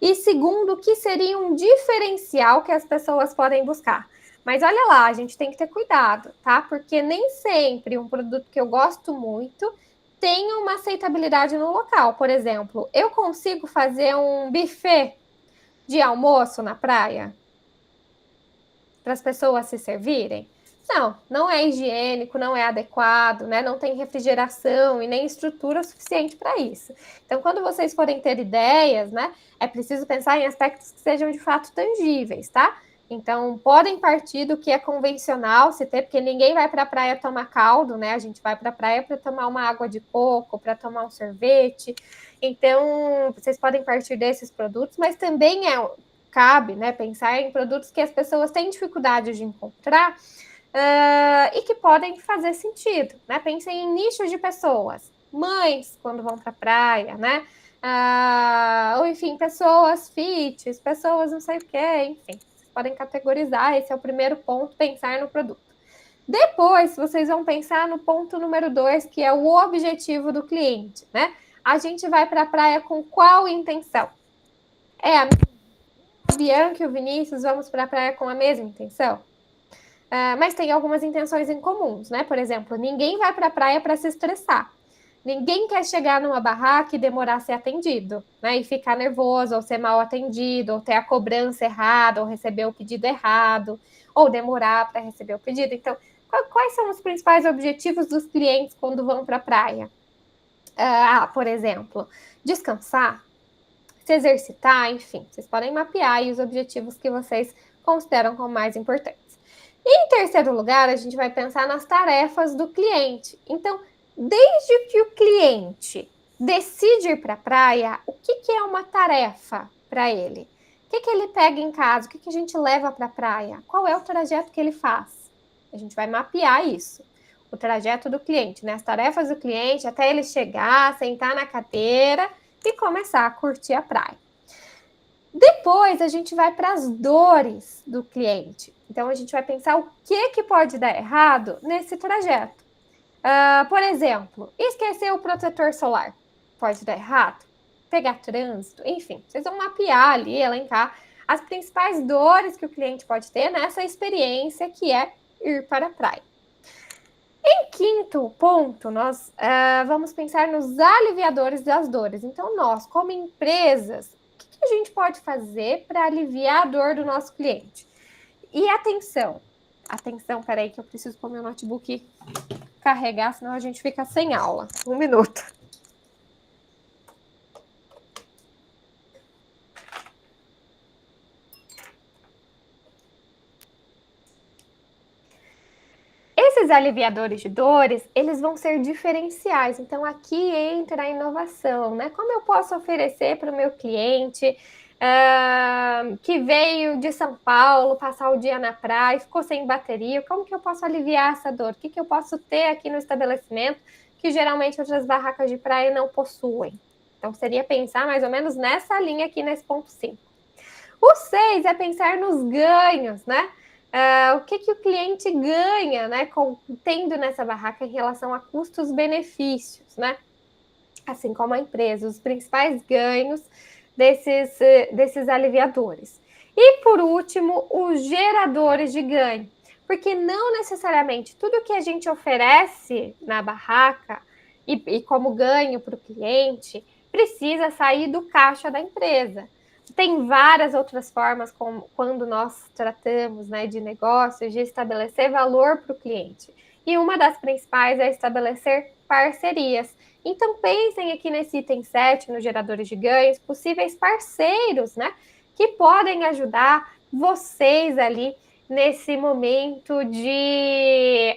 E segundo, o que seria um diferencial que as pessoas podem buscar? Mas olha lá, a gente tem que ter cuidado, tá? Porque nem sempre um produto que eu gosto muito tem uma aceitabilidade no local. Por exemplo, eu consigo fazer um buffet de almoço na praia para as pessoas se servirem? Não é higiênico, não é adequado, né? Não tem refrigeração e nem estrutura suficiente para isso. Então, quando vocês forem ter ideias, né, é preciso pensar em aspectos que sejam de fato tangíveis, tá? Então, podem partir do que é convencional, se ter, porque ninguém vai para a praia tomar caldo, né? A gente vai para a praia para tomar uma água de coco, para tomar um sorvete. Então, vocês podem partir desses produtos, mas também cabe, né, pensar em produtos que as pessoas têm dificuldade de encontrar e que podem fazer sentido, né? Pensem em nichos de pessoas, mães quando vão para a praia, né? Ou enfim, pessoas fit, pessoas não sei o que, enfim, vocês podem categorizar, esse é o primeiro ponto, pensar no produto. Depois, vocês vão pensar no ponto número 2, que é o objetivo do cliente, né? A gente vai para a praia com qual intenção? A Bianca e o Vinícius vamos para a praia com a mesma intenção? Mas tem algumas intenções em comuns, né? Por exemplo, ninguém vai para a praia para se estressar. Ninguém quer chegar numa barraca e demorar a ser atendido, né? E ficar nervoso, ou ser mal atendido, ou ter a cobrança errada, ou receber o pedido errado, ou demorar para receber o pedido. Então, quais são os principais objetivos dos clientes quando vão para a praia? Por exemplo, descansar, se exercitar, enfim, vocês podem mapear aí os objetivos que vocês consideram como mais importantes. E em terceiro lugar, a gente vai pensar nas tarefas do cliente. Então, desde que o cliente decide ir para a praia, o que é uma tarefa para ele? O que ele pega em casa? O que a gente leva para a praia? Qual é o trajeto que ele faz? A gente vai mapear isso. O trajeto do cliente, né? As tarefas do cliente até ele chegar, sentar na cadeira e começar a curtir a praia. Depois a gente vai para as dores do cliente. Então a gente vai pensar o que pode dar errado nesse trajeto. Por exemplo, esquecer o protetor solar pode dar errado, pegar trânsito, enfim, vocês vão mapear ali, elencar as principais dores que o cliente pode ter nessa experiência que é ir para a praia. Em quinto ponto, nós vamos pensar nos aliviadores das dores. Então, nós, como empresas, o que a gente pode fazer para aliviar a dor do nosso cliente? E atenção, peraí que eu preciso pôr meu notebook carregar, senão a gente fica sem aula. 1 minuto. Esses aliviadores de dores, eles vão ser diferenciais. Então, aqui entra a inovação, né? Como eu posso oferecer para o meu cliente que veio de São Paulo passar o dia na praia, ficou sem bateria, como que eu posso aliviar essa dor? O que eu posso ter aqui no estabelecimento que geralmente outras barracas de praia não possuem? Então, seria pensar mais ou menos nessa linha aqui, nesse ponto 5. O 6 é pensar nos ganhos, né? O que o cliente ganha, né, tendo nessa barraca em relação a custos-benefícios, né? Assim como a empresa, os principais ganhos desses aliviadores. E, por último, os geradores de ganho. Porque não necessariamente tudo que a gente oferece na barraca e como ganho para o cliente precisa sair do caixa da empresa. Tem várias outras formas, como quando nós tratamos, né, de negócios, de estabelecer valor para o cliente. E uma das principais é estabelecer parcerias. Então, pensem aqui nesse item 7, nos geradores de ganhos, possíveis parceiros, né, que podem ajudar vocês ali nesse momento de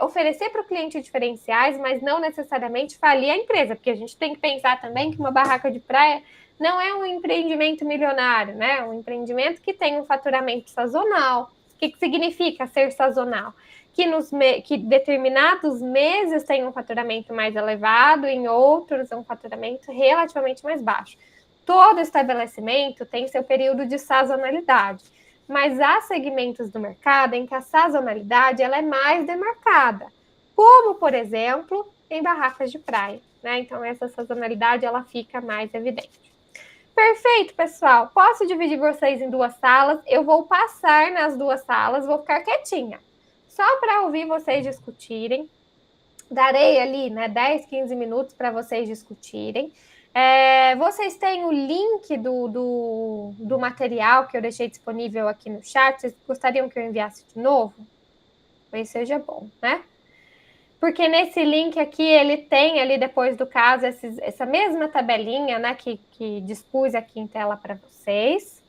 oferecer para o cliente diferenciais, mas não necessariamente falir a empresa, porque a gente tem que pensar também que uma barraca de praia não é um empreendimento milionário, né? É um empreendimento que tem um faturamento sazonal. O que significa ser sazonal? Que determinados meses tem um faturamento mais elevado, em outros um faturamento relativamente mais baixo. Todo estabelecimento tem seu período de sazonalidade, mas há segmentos do mercado em que a sazonalidade ela é mais demarcada, como, por exemplo, em barracas de praia, né? Então, essa sazonalidade ela fica mais evidente. Perfeito, pessoal. Posso dividir vocês em 2 salas. Eu vou passar nas 2 salas, vou ficar quietinha. Só para ouvir vocês discutirem. Darei ali, né, 10, 15 minutos para vocês discutirem. Vocês têm o link do material que eu deixei disponível aqui no chat. Vocês gostariam que eu enviasse de novo? Talvez seja bom, né? Porque nesse link aqui, ele tem ali depois do caso essa mesma tabelinha, né, que dispus aqui em tela para vocês.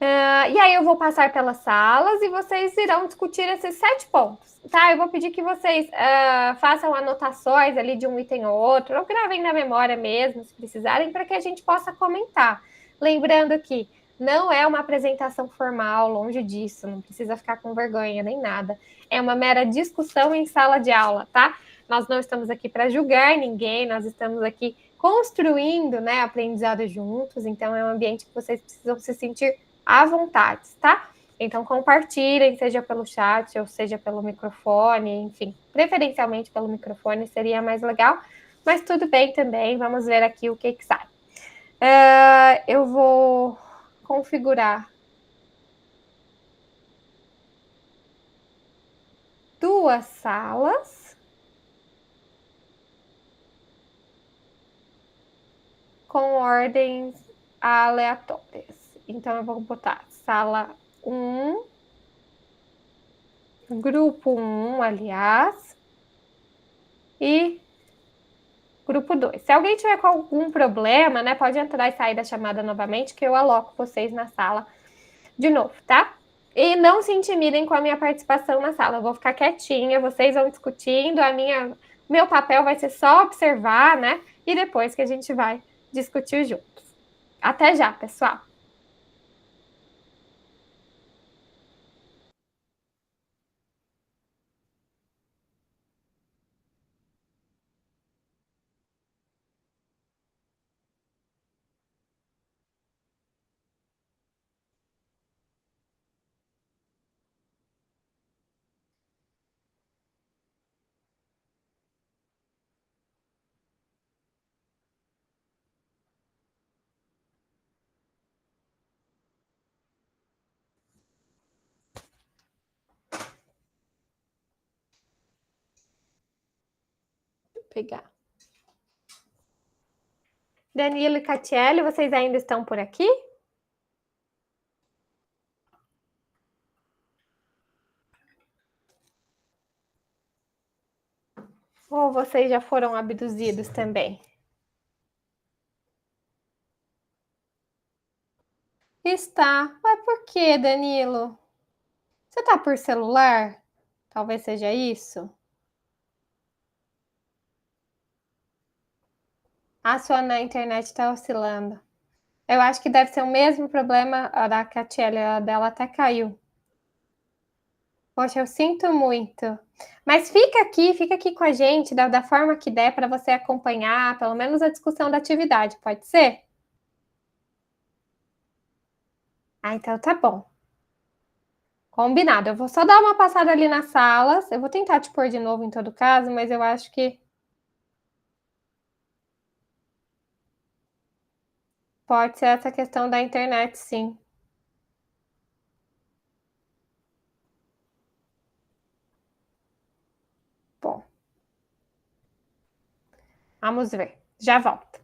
E aí eu vou passar pelas salas e vocês irão discutir esses 7 pontos, tá? Eu vou pedir que vocês façam anotações ali de um item ou outro, ou gravem na memória mesmo, se precisarem, para que a gente possa comentar. Lembrando que não é uma apresentação formal, longe disso, não precisa ficar com vergonha nem nada. É uma mera discussão em sala de aula, tá? Nós não estamos aqui para julgar ninguém, nós estamos aqui construindo, né, aprendizado juntos, então é um ambiente que vocês precisam se sentir à vontade, tá? Então compartilhem, seja pelo chat ou seja pelo microfone, enfim, preferencialmente pelo microfone seria mais legal, mas tudo bem também, vamos ver aqui o que sai. Eu vou configurar 2 salas com ordens aleatórias. Então eu vou botar sala 1, grupo 1, aliás, e grupo 2. Se alguém tiver com algum problema, né, pode entrar e sair da chamada novamente, que eu aloco vocês na sala de novo, tá? E não se intimidem com a minha participação na sala. Eu vou ficar quietinha, vocês vão discutindo, meu papel vai ser só observar, né? E depois que a gente vai discutir juntos. Até já, pessoal! Vou pegar. Danilo e Catiele, vocês ainda estão por aqui? Ou vocês já foram abduzidos também? Está. Mas por que, Danilo? Você tá por celular? Talvez seja isso. A sua na internet está oscilando. Eu acho que deve ser o mesmo problema da Catiele, a dela até caiu. Poxa, eu sinto muito. Mas fica aqui com a gente da forma que der para você acompanhar, pelo menos a discussão da atividade, pode ser? Ah, então tá bom. Combinado. Eu vou só dar uma passada ali nas salas. Eu vou tentar te pôr de novo em todo caso, mas eu acho que pode ser essa questão da internet, sim. Bom, vamos ver. Já volto.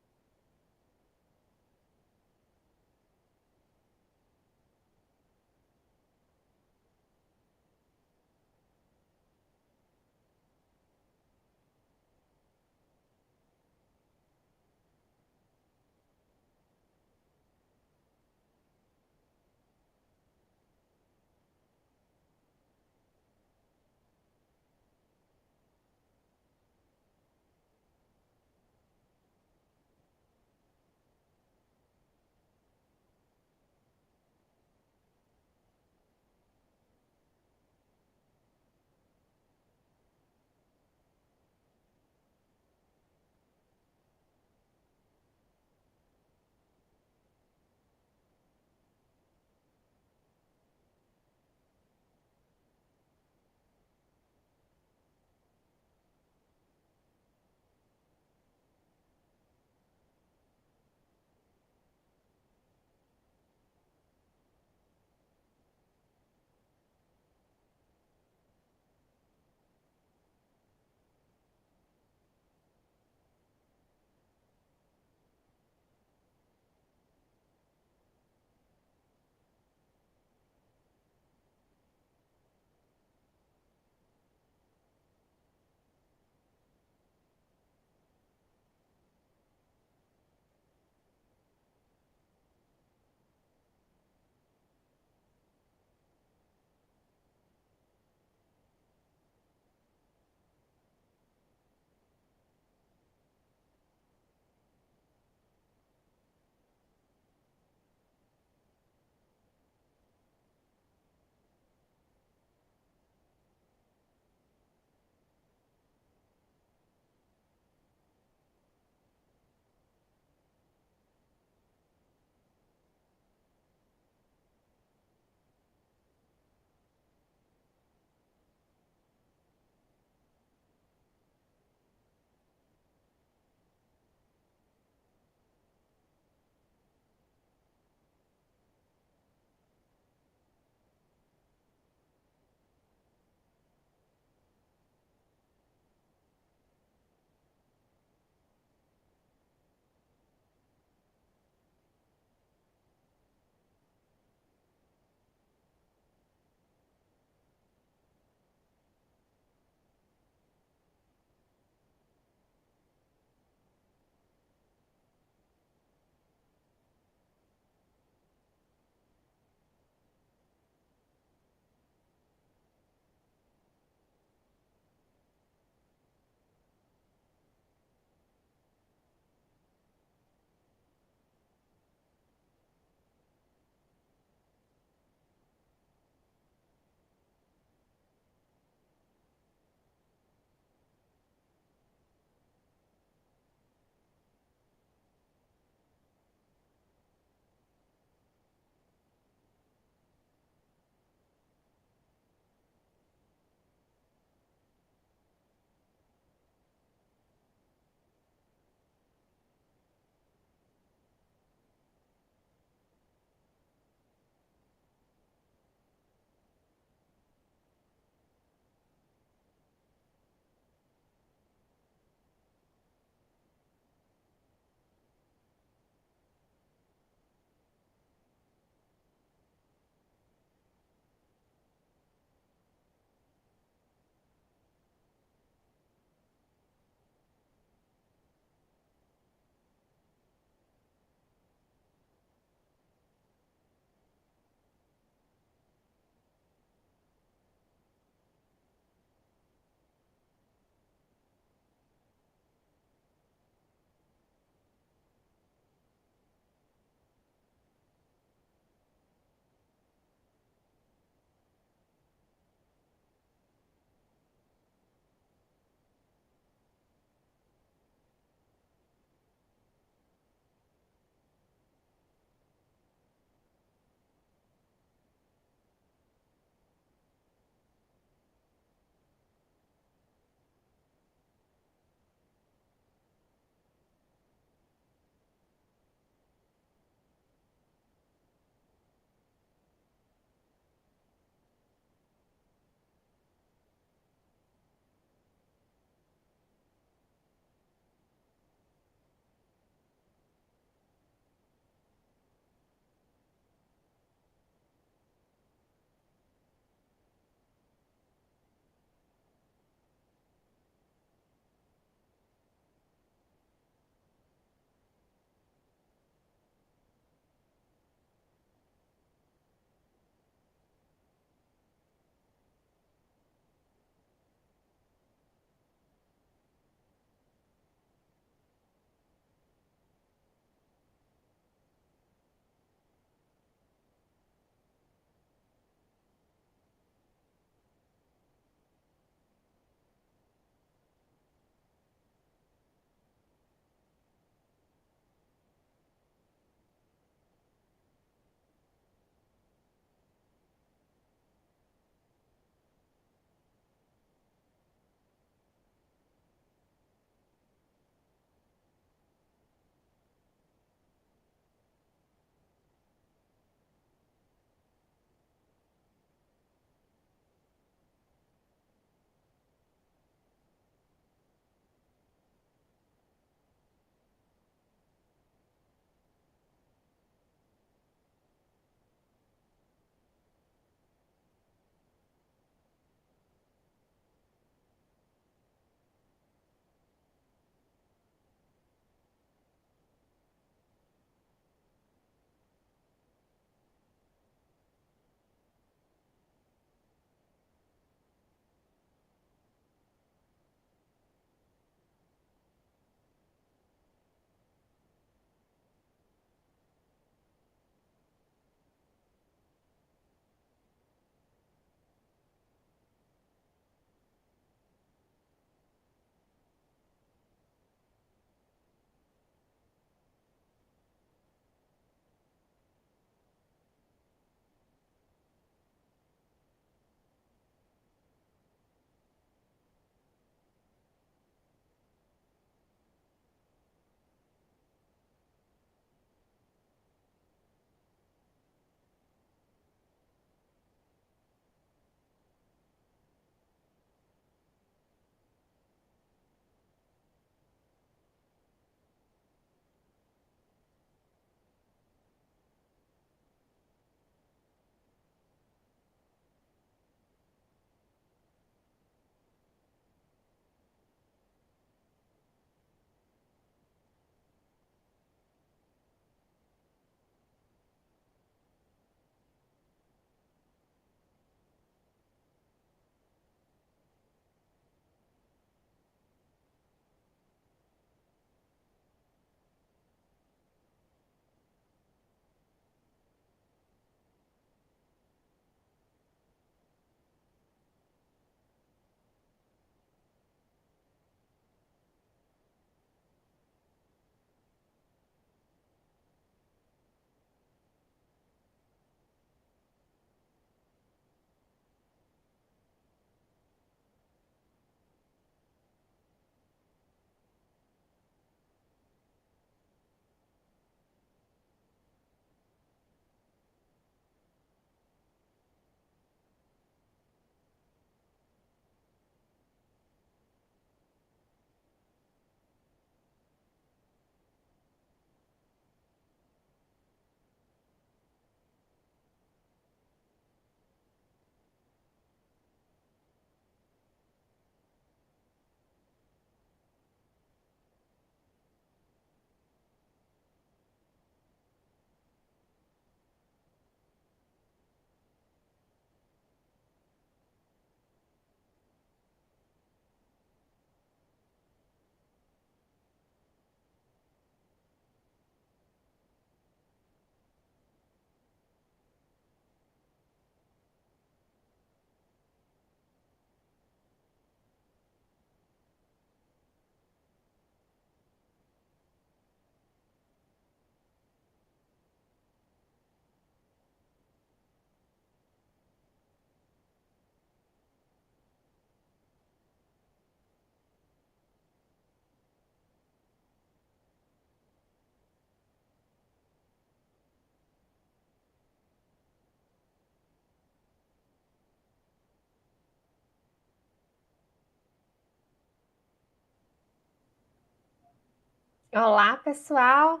Olá, pessoal.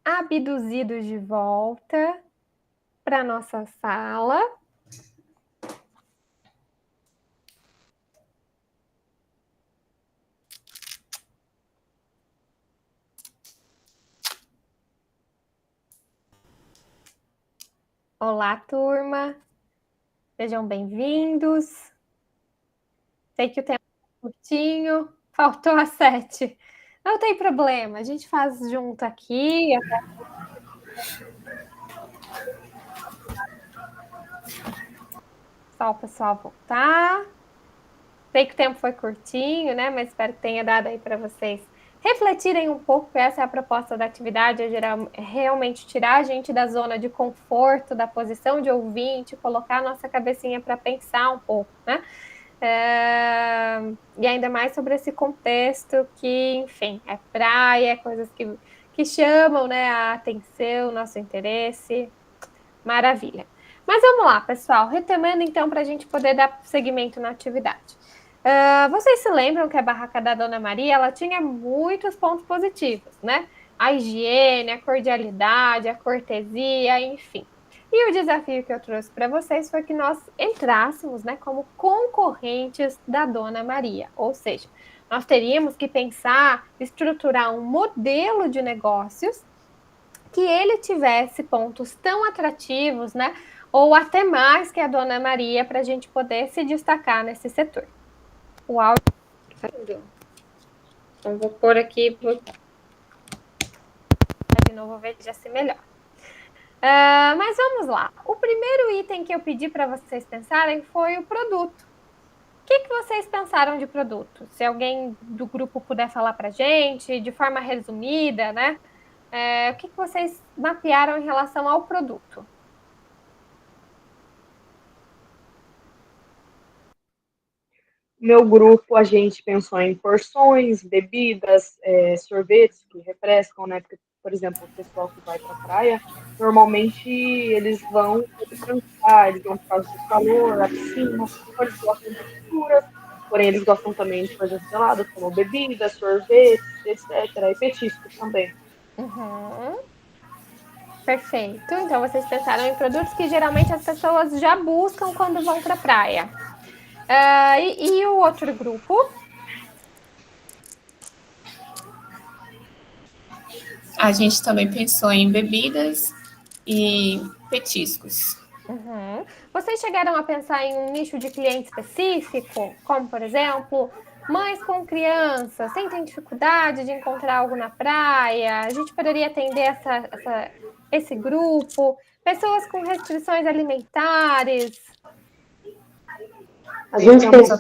Abduzidos de volta para nossa sala. Olá, turma. Sejam bem-vindos. Sei que o tempo é curtinho, faltou a 7. Não tem problema, a gente faz junto aqui. Só o pessoal voltar. Sei que o tempo foi curtinho, né? Mas espero que tenha dado aí para vocês refletirem um pouco. Essa é a proposta da atividade, é realmente tirar a gente da zona de conforto, da posição de ouvinte, colocar a nossa cabecinha para pensar um pouco, né? E ainda mais sobre esse contexto que, enfim, é praia, coisas que chamam, né, a atenção, nosso interesse. Maravilha. Mas vamos lá, pessoal. Retomando então para a gente poder dar seguimento na atividade. Vocês se lembram que a barraca da Dona Maria ela tinha muitos pontos positivos, né? A higiene, a cordialidade, a cortesia, enfim. E o desafio que eu trouxe para vocês foi que nós entrássemos, né, como concorrentes da Dona Maria, ou seja, nós teríamos que pensar, estruturar um modelo de negócios que ele tivesse pontos tão atrativos, né, ou até mais que a Dona Maria, para a gente poder se destacar nesse setor. O áudio. Então, vou pôr aqui, de novo, ver se já se melhor. Mas vamos lá. O primeiro item que eu pedi para vocês pensarem foi o produto. O que vocês pensaram de produto? Se alguém do grupo puder falar para a gente, de forma resumida, né? O que vocês mapearam em relação ao produto? Meu grupo, a gente pensou em porções, bebidas, sorvetes que refrescam, né? Porque, por exemplo, o pessoal que vai para a praia, normalmente eles vão descansar, eles vão por causa do calor, a piscina, então eles gostam de frituras, porém eles gostam também de coisas geladas, como bebidas, sorvetes, etc. E petiscos também. Uhum. Perfeito. Então, vocês pensaram em produtos que geralmente as pessoas já buscam quando vão para a praia. E o outro grupo? A gente também pensou em bebidas e petiscos. Uhum. Vocês chegaram a pensar em um nicho de cliente específico? Como, por exemplo, mães com crianças, sentem dificuldade de encontrar algo na praia? A gente poderia atender esse grupo? Pessoas com restrições alimentares? A gente pensou,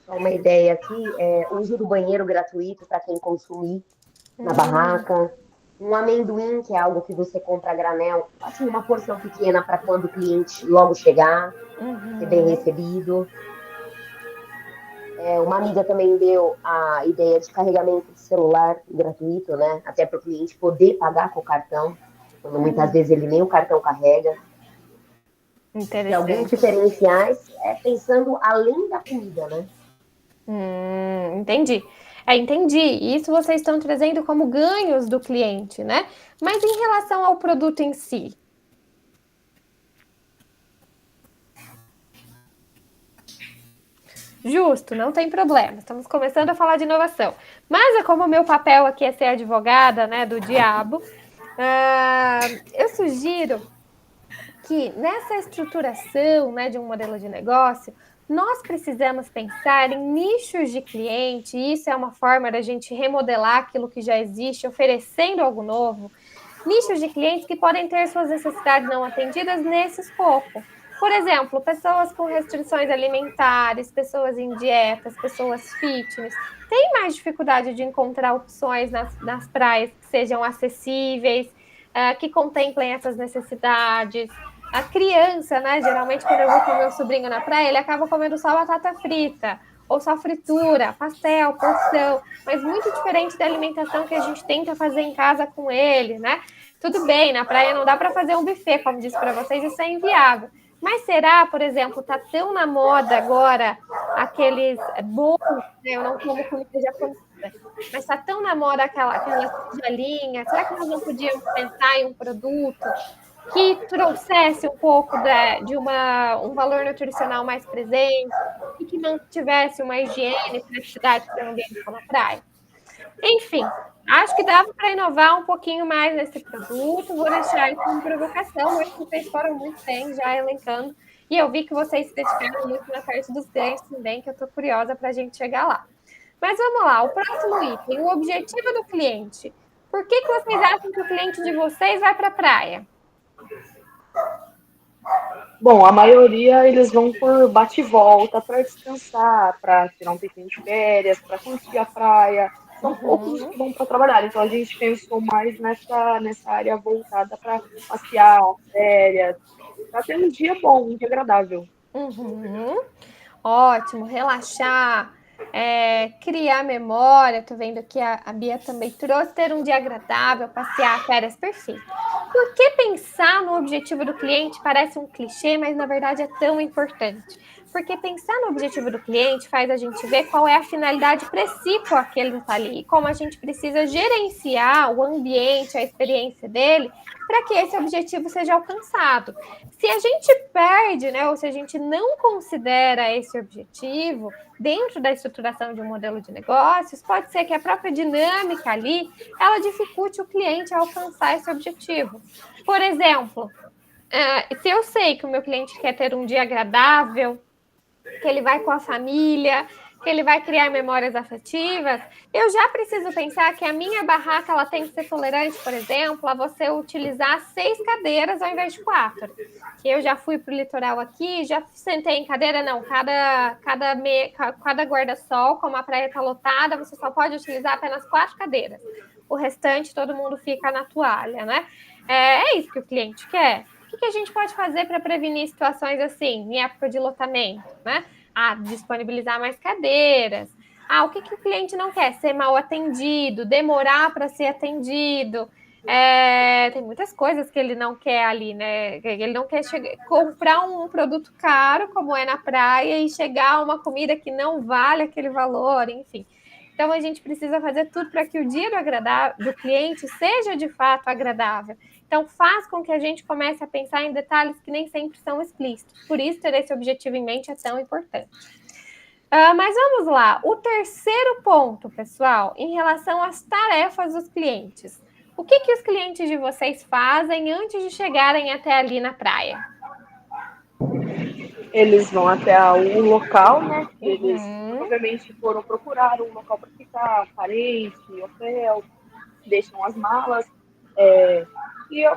Só uma ideia aqui, uso do banheiro gratuito para quem consumir na barraca, um amendoim, que é algo que você compra a granel, assim, uma porção pequena para quando o cliente logo chegar, ser bem recebido. Uma amiga também deu a ideia de carregamento de celular gratuito, né? Até para o cliente poder pagar com o cartão, quando muitas vezes ele nem o cartão carrega. E alguns diferenciais pensando além da comida, né? Entendi. Entendi. Isso vocês estão trazendo como ganhos do cliente, né? Mas em relação ao produto em si? Justo, não tem problema. Estamos começando a falar de inovação. Mas é como o meu papel aqui é ser advogada, né, do diabo, eu sugiro que nessa estruturação, né, de um modelo de negócio, nós precisamos pensar em nichos de cliente, e isso é uma forma da gente remodelar aquilo que já existe, oferecendo algo novo. Nichos de clientes que podem ter suas necessidades não atendidas nesse escopo. Por exemplo, pessoas com restrições alimentares, pessoas em dietas, pessoas fitness, têm mais dificuldade de encontrar opções nas praias que sejam acessíveis, que contemplem essas necessidades. A criança, né? Geralmente, quando eu vou com o meu sobrinho na praia, ele acaba comendo só batata frita, ou só fritura, pastel, porção, mas muito diferente da alimentação que a gente tenta fazer em casa com ele, né? Tudo bem, na praia não dá para fazer um buffet, como disse para vocês, isso é inviável. Mas será, por exemplo, tá tão na moda agora aqueles bolos, né? Eu não como comida japonesa, mas tá tão na moda aquelas tigelinhas. Será que nós não podíamos pensar em um produto que trouxesse um pouco de um valor nutricional mais presente e que não tivesse uma higiene e praticidade para um ambiente como a praia? Enfim, acho que dava para inovar um pouquinho mais nesse produto. Vou deixar isso como provocação, mas vocês foram muito bem já elencando. E eu vi que vocês se dedicaram muito na parte dos ganhos também, que eu estou curiosa para a gente chegar lá. Mas vamos lá, o próximo item, o objetivo do cliente. Por que vocês acham que o cliente de vocês vai para a praia? Bom, a maioria eles vão por bate e volta para descansar, para tirar um tempinho de férias, para curtir a praia. São poucos que vão para trabalhar, então a gente pensou mais nessa área voltada para passear, férias, para ter um dia bom, um dia agradável. Ótimo, relaxar, criar memória. Tô vendo que a Bia também trouxe, ter um dia agradável, passear, férias, perfeito. Por que pensar no objetivo do cliente parece um clichê, mas na verdade é tão importante? Porque pensar no objetivo do cliente faz a gente ver qual é a finalidade precípua que ele está ali e como a gente precisa gerenciar o ambiente, a experiência dele, para que esse objetivo seja alcançado. Se a gente perde, né, ou se a gente não considera esse objetivo dentro da estruturação de um modelo de negócios, pode ser que a própria dinâmica ali, ela dificulte o cliente a alcançar esse objetivo. Por exemplo, se eu sei que o meu cliente quer ter um dia agradável, que ele vai com a família, que ele vai criar memórias afetivas, eu já preciso pensar que a minha barraca ela tem que ser tolerante, por exemplo, a você utilizar 6 cadeiras ao invés de 4. Eu já fui para o litoral aqui, já sentei em cadeira, não, cada guarda-sol, como a praia está lotada, você só pode utilizar apenas 4 cadeiras. O restante, todo mundo fica na toalha, né? É isso que o cliente quer. O que a gente pode fazer para prevenir situações assim, em época de lotamento, né? Disponibilizar mais cadeiras. O que o cliente não quer? Ser mal atendido, demorar para ser atendido. Tem muitas coisas que ele não quer ali, né? Ele não quer comprar um produto caro, como é na praia, e chegar a uma comida que não vale aquele valor, enfim. Então, a gente precisa fazer tudo para que o dia do cliente seja de fato agradável. Então, faz com que a gente comece a pensar em detalhes que nem sempre são explícitos. Por isso, ter esse objetivo em mente é tão importante. Mas vamos lá. O terceiro ponto, pessoal, em relação às tarefas dos clientes. O que os clientes de vocês fazem antes de chegarem até ali na praia? Eles vão até o local, né? Eles provavelmente foram procurar um local para ficar, parente, hotel, deixam as malas. E a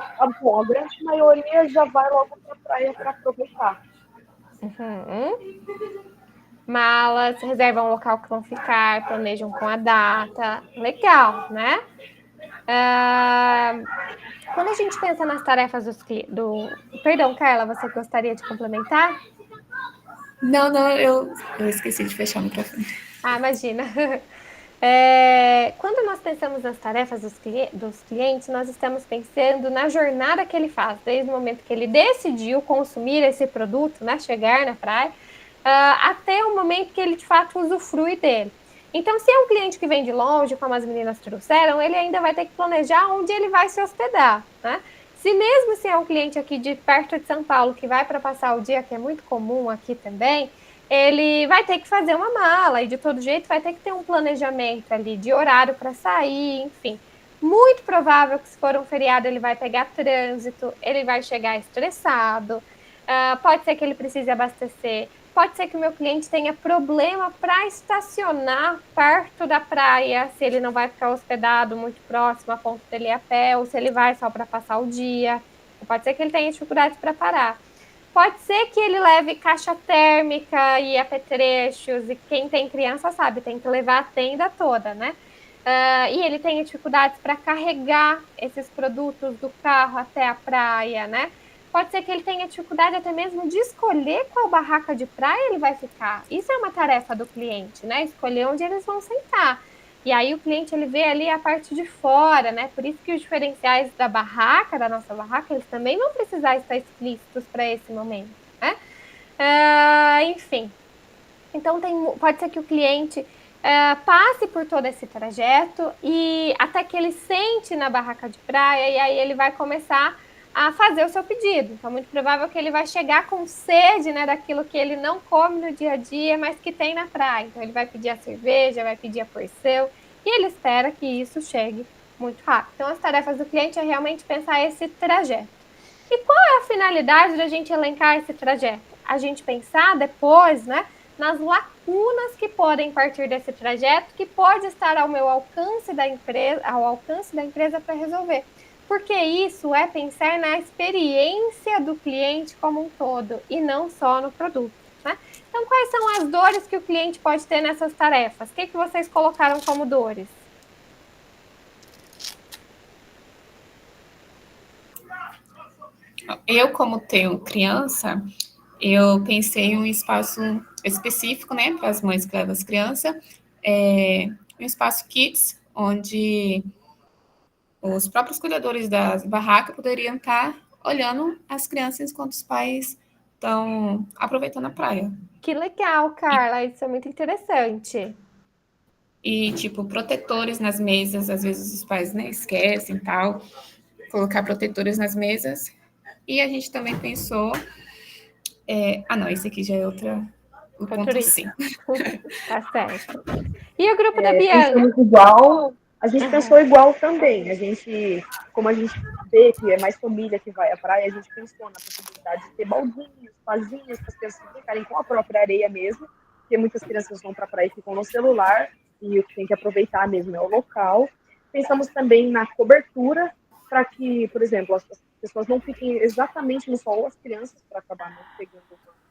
grande maioria já vai logo para a praia para aproveitar. Malas, reservam o local que vão ficar, planejam com a data. Legal, né? Quando a gente pensa nas tarefas Perdão, Carla, você gostaria de complementar? Não, eu esqueci de fechar o microfone. Imagina. Quando nós pensamos nas tarefas dos clientes, nós estamos pensando na jornada que ele faz, desde o momento que ele decidiu consumir esse produto, né, chegar na praia, até o momento que ele de fato usufrui dele. Então, se é um cliente que vem de longe, como as meninas trouxeram, ele ainda vai ter que planejar onde ele vai se hospedar, né? Se é um cliente aqui de perto de São Paulo que vai para passar o dia, que é muito comum aqui também, ele vai ter que fazer uma mala e de todo jeito vai ter que ter um planejamento ali de horário para sair, enfim. Muito provável que se for um feriado ele vai pegar trânsito, ele vai chegar estressado, pode ser que ele precise abastecer, pode ser que o meu cliente tenha problema para estacionar perto da praia, se ele não vai ficar hospedado muito próximo a ponto dele ir a pé, ou se ele vai só para passar o dia, pode ser que ele tenha dificuldades para parar. Pode ser que ele leve caixa térmica e apetrechos, e quem tem criança sabe, tem que levar a tenda toda, né? E ele tenha dificuldades para carregar esses produtos do carro até a praia, né? Pode ser que ele tenha dificuldade até mesmo de escolher qual barraca de praia ele vai ficar. Isso é uma tarefa do cliente, né? Escolher onde eles vão sentar. E aí o cliente ele vê ali a parte de fora, né? Por isso que os diferenciais da nossa barraca, eles também vão precisar estar explícitos para esse momento, né? Enfim, então pode ser que o cliente passe por todo esse trajeto e até que ele sente na barraca de praia e aí ele vai começar a fazer o seu pedido. Então, muito provável que ele vai chegar com sede, né, daquilo que ele não come no dia a dia, mas que tem na praia. Então, ele vai pedir a cerveja, vai pedir a porção e ele espera que isso chegue muito rápido. Então, as tarefas do cliente é realmente pensar esse trajeto. E qual é a finalidade da gente elencar esse trajeto? A gente pensar depois, né, nas lacunas que podem partir desse trajeto, que pode estar ao alcance da empresa para resolver. Porque isso é pensar na experiência do cliente como um todo e não só no produto, né? Então, quais são as dores que o cliente pode ter nessas tarefas? O que vocês colocaram como dores? Eu, como tenho criança, eu pensei em um espaço específico, né, para as mães que levam as crianças, um espaço kids, onde os próprios cuidadores das barracas poderiam estar olhando as crianças enquanto os pais estão aproveitando a praia. Que legal, Carla, isso é muito interessante. E, tipo, protetores nas mesas, às vezes os pais, né, esquecem e tal, colocar protetores nas mesas. E a gente também pensou... não, esse aqui já é o ponto 5. Tá certo. E o grupo da Bianca? A gente pensou igual também. Como a gente vê que é mais família que vai à praia, a gente pensou na possibilidade de ter baldinhos, vasinhos, para as crianças brincarem com a própria areia mesmo, porque muitas crianças vão para a praia e ficam no celular, e o que tem que aproveitar mesmo é o local. Pensamos também na cobertura, para que, por exemplo, as pessoas não fiquem exatamente no sol, as crianças, para acabar não pegando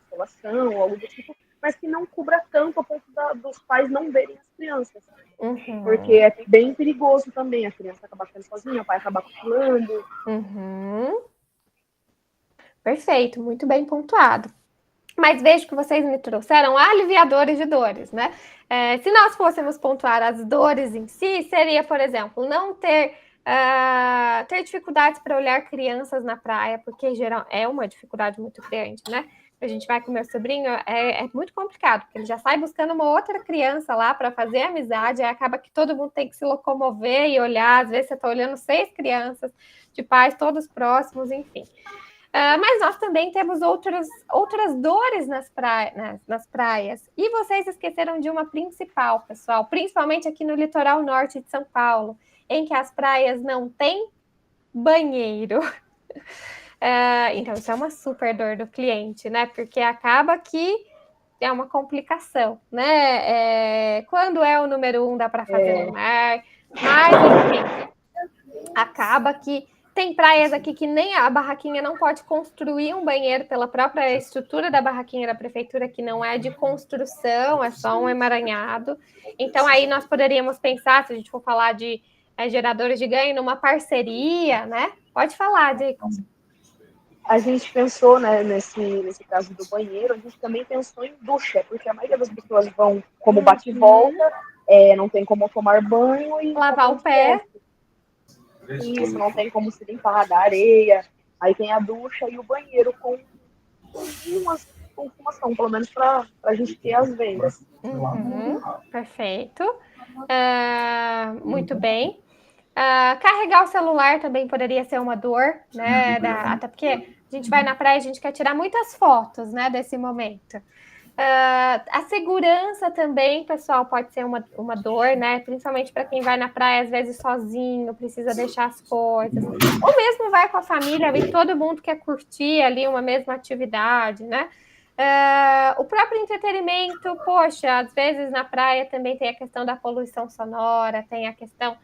insolação ou algo do tipo, mas que não cubra tanto a ponto dos pais não verem as crianças. Uhum. Porque é bem perigoso também a criança acabar ficando sozinha, o pai acabar cochilando. Uhum. Perfeito, muito bem pontuado. Mas vejo que vocês me trouxeram aliviadores de dores, né? Se nós fôssemos pontuar as dores em si, seria, por exemplo, não ter dificuldades para olhar crianças na praia, porque geral é uma dificuldade muito grande, né? A gente vai com o meu sobrinho, é muito complicado, porque ele já sai buscando uma outra criança lá para fazer amizade, aí acaba que todo mundo tem que se locomover e olhar, às vezes você está olhando 6 crianças de pais todos próximos, enfim. Mas nós também temos outras dores nas praias. E vocês esqueceram de uma principal, pessoal, principalmente aqui no litoral norte de São Paulo, em que as praias não têm banheiro. Então, isso é uma super dor do cliente, né? Porque acaba que é uma complicação, né? Quando é o número 1, dá para fazer no mar, mas, enfim, acaba que tem praias aqui que nem a barraquinha não pode construir um banheiro pela própria estrutura da barraquinha da prefeitura, que não é de construção, é só um emaranhado. Então, aí nós poderíamos pensar, se a gente for falar de geradores de ganho, numa parceria, né? Pode falar, Deacon. A gente pensou, né, nesse caso do banheiro, a gente também pensou em ducha, porque a maioria das pessoas vão como bate e volta, não tem como tomar banho e lavar o pé. Isso, não tem como se limpar da areia. Aí tem a ducha e o banheiro com fumação, pelo menos para a gente ter as vendas. Perfeito. Muito bem. Carregar o celular também poderia ser uma dor, né? Até porque a gente vai na praia e a gente quer tirar muitas fotos, né, desse momento. A segurança também, pessoal, pode ser uma dor, né? Principalmente para quem vai na praia, às vezes sozinho, precisa deixar as coisas. Ou mesmo vai com a família e todo mundo quer curtir ali uma mesma atividade, né? O próprio entretenimento, poxa, às vezes na praia também tem a questão da poluição sonora, tem a questão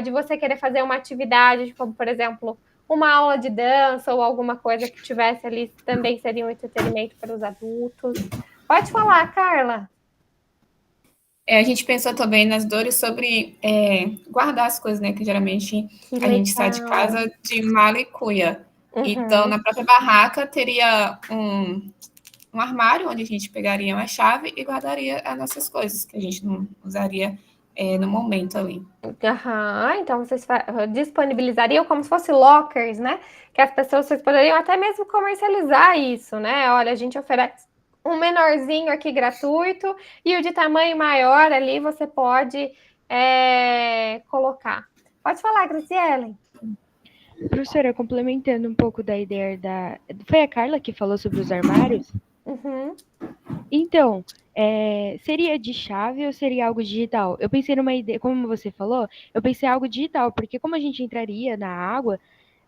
de você querer fazer uma atividade, como, por exemplo, uma aula de dança ou alguma coisa que tivesse ali, também seria um entretenimento para os adultos. Pode falar, Carla. A gente pensou também nas dores sobre guardar as coisas, né? Que geralmente a gente sai de casa de mala e cuia. Então, na própria barraca, teria um armário onde a gente pegaria uma chave e guardaria as nossas coisas, que a gente não usaria no momento ali. Então vocês disponibilizariam como se fosse lockers, né? Que as pessoas, vocês poderiam até mesmo comercializar isso, né? Olha, a gente oferece um menorzinho aqui gratuito e o de tamanho maior ali você pode colocar. Pode falar, Graziele. Professora, complementando um pouco da ideia Foi a Carla que falou sobre os armários? Uhum. Então, seria de chave ou seria algo digital? Eu pensei numa ideia, como você falou, eu pensei algo digital, porque como a gente entraria na água,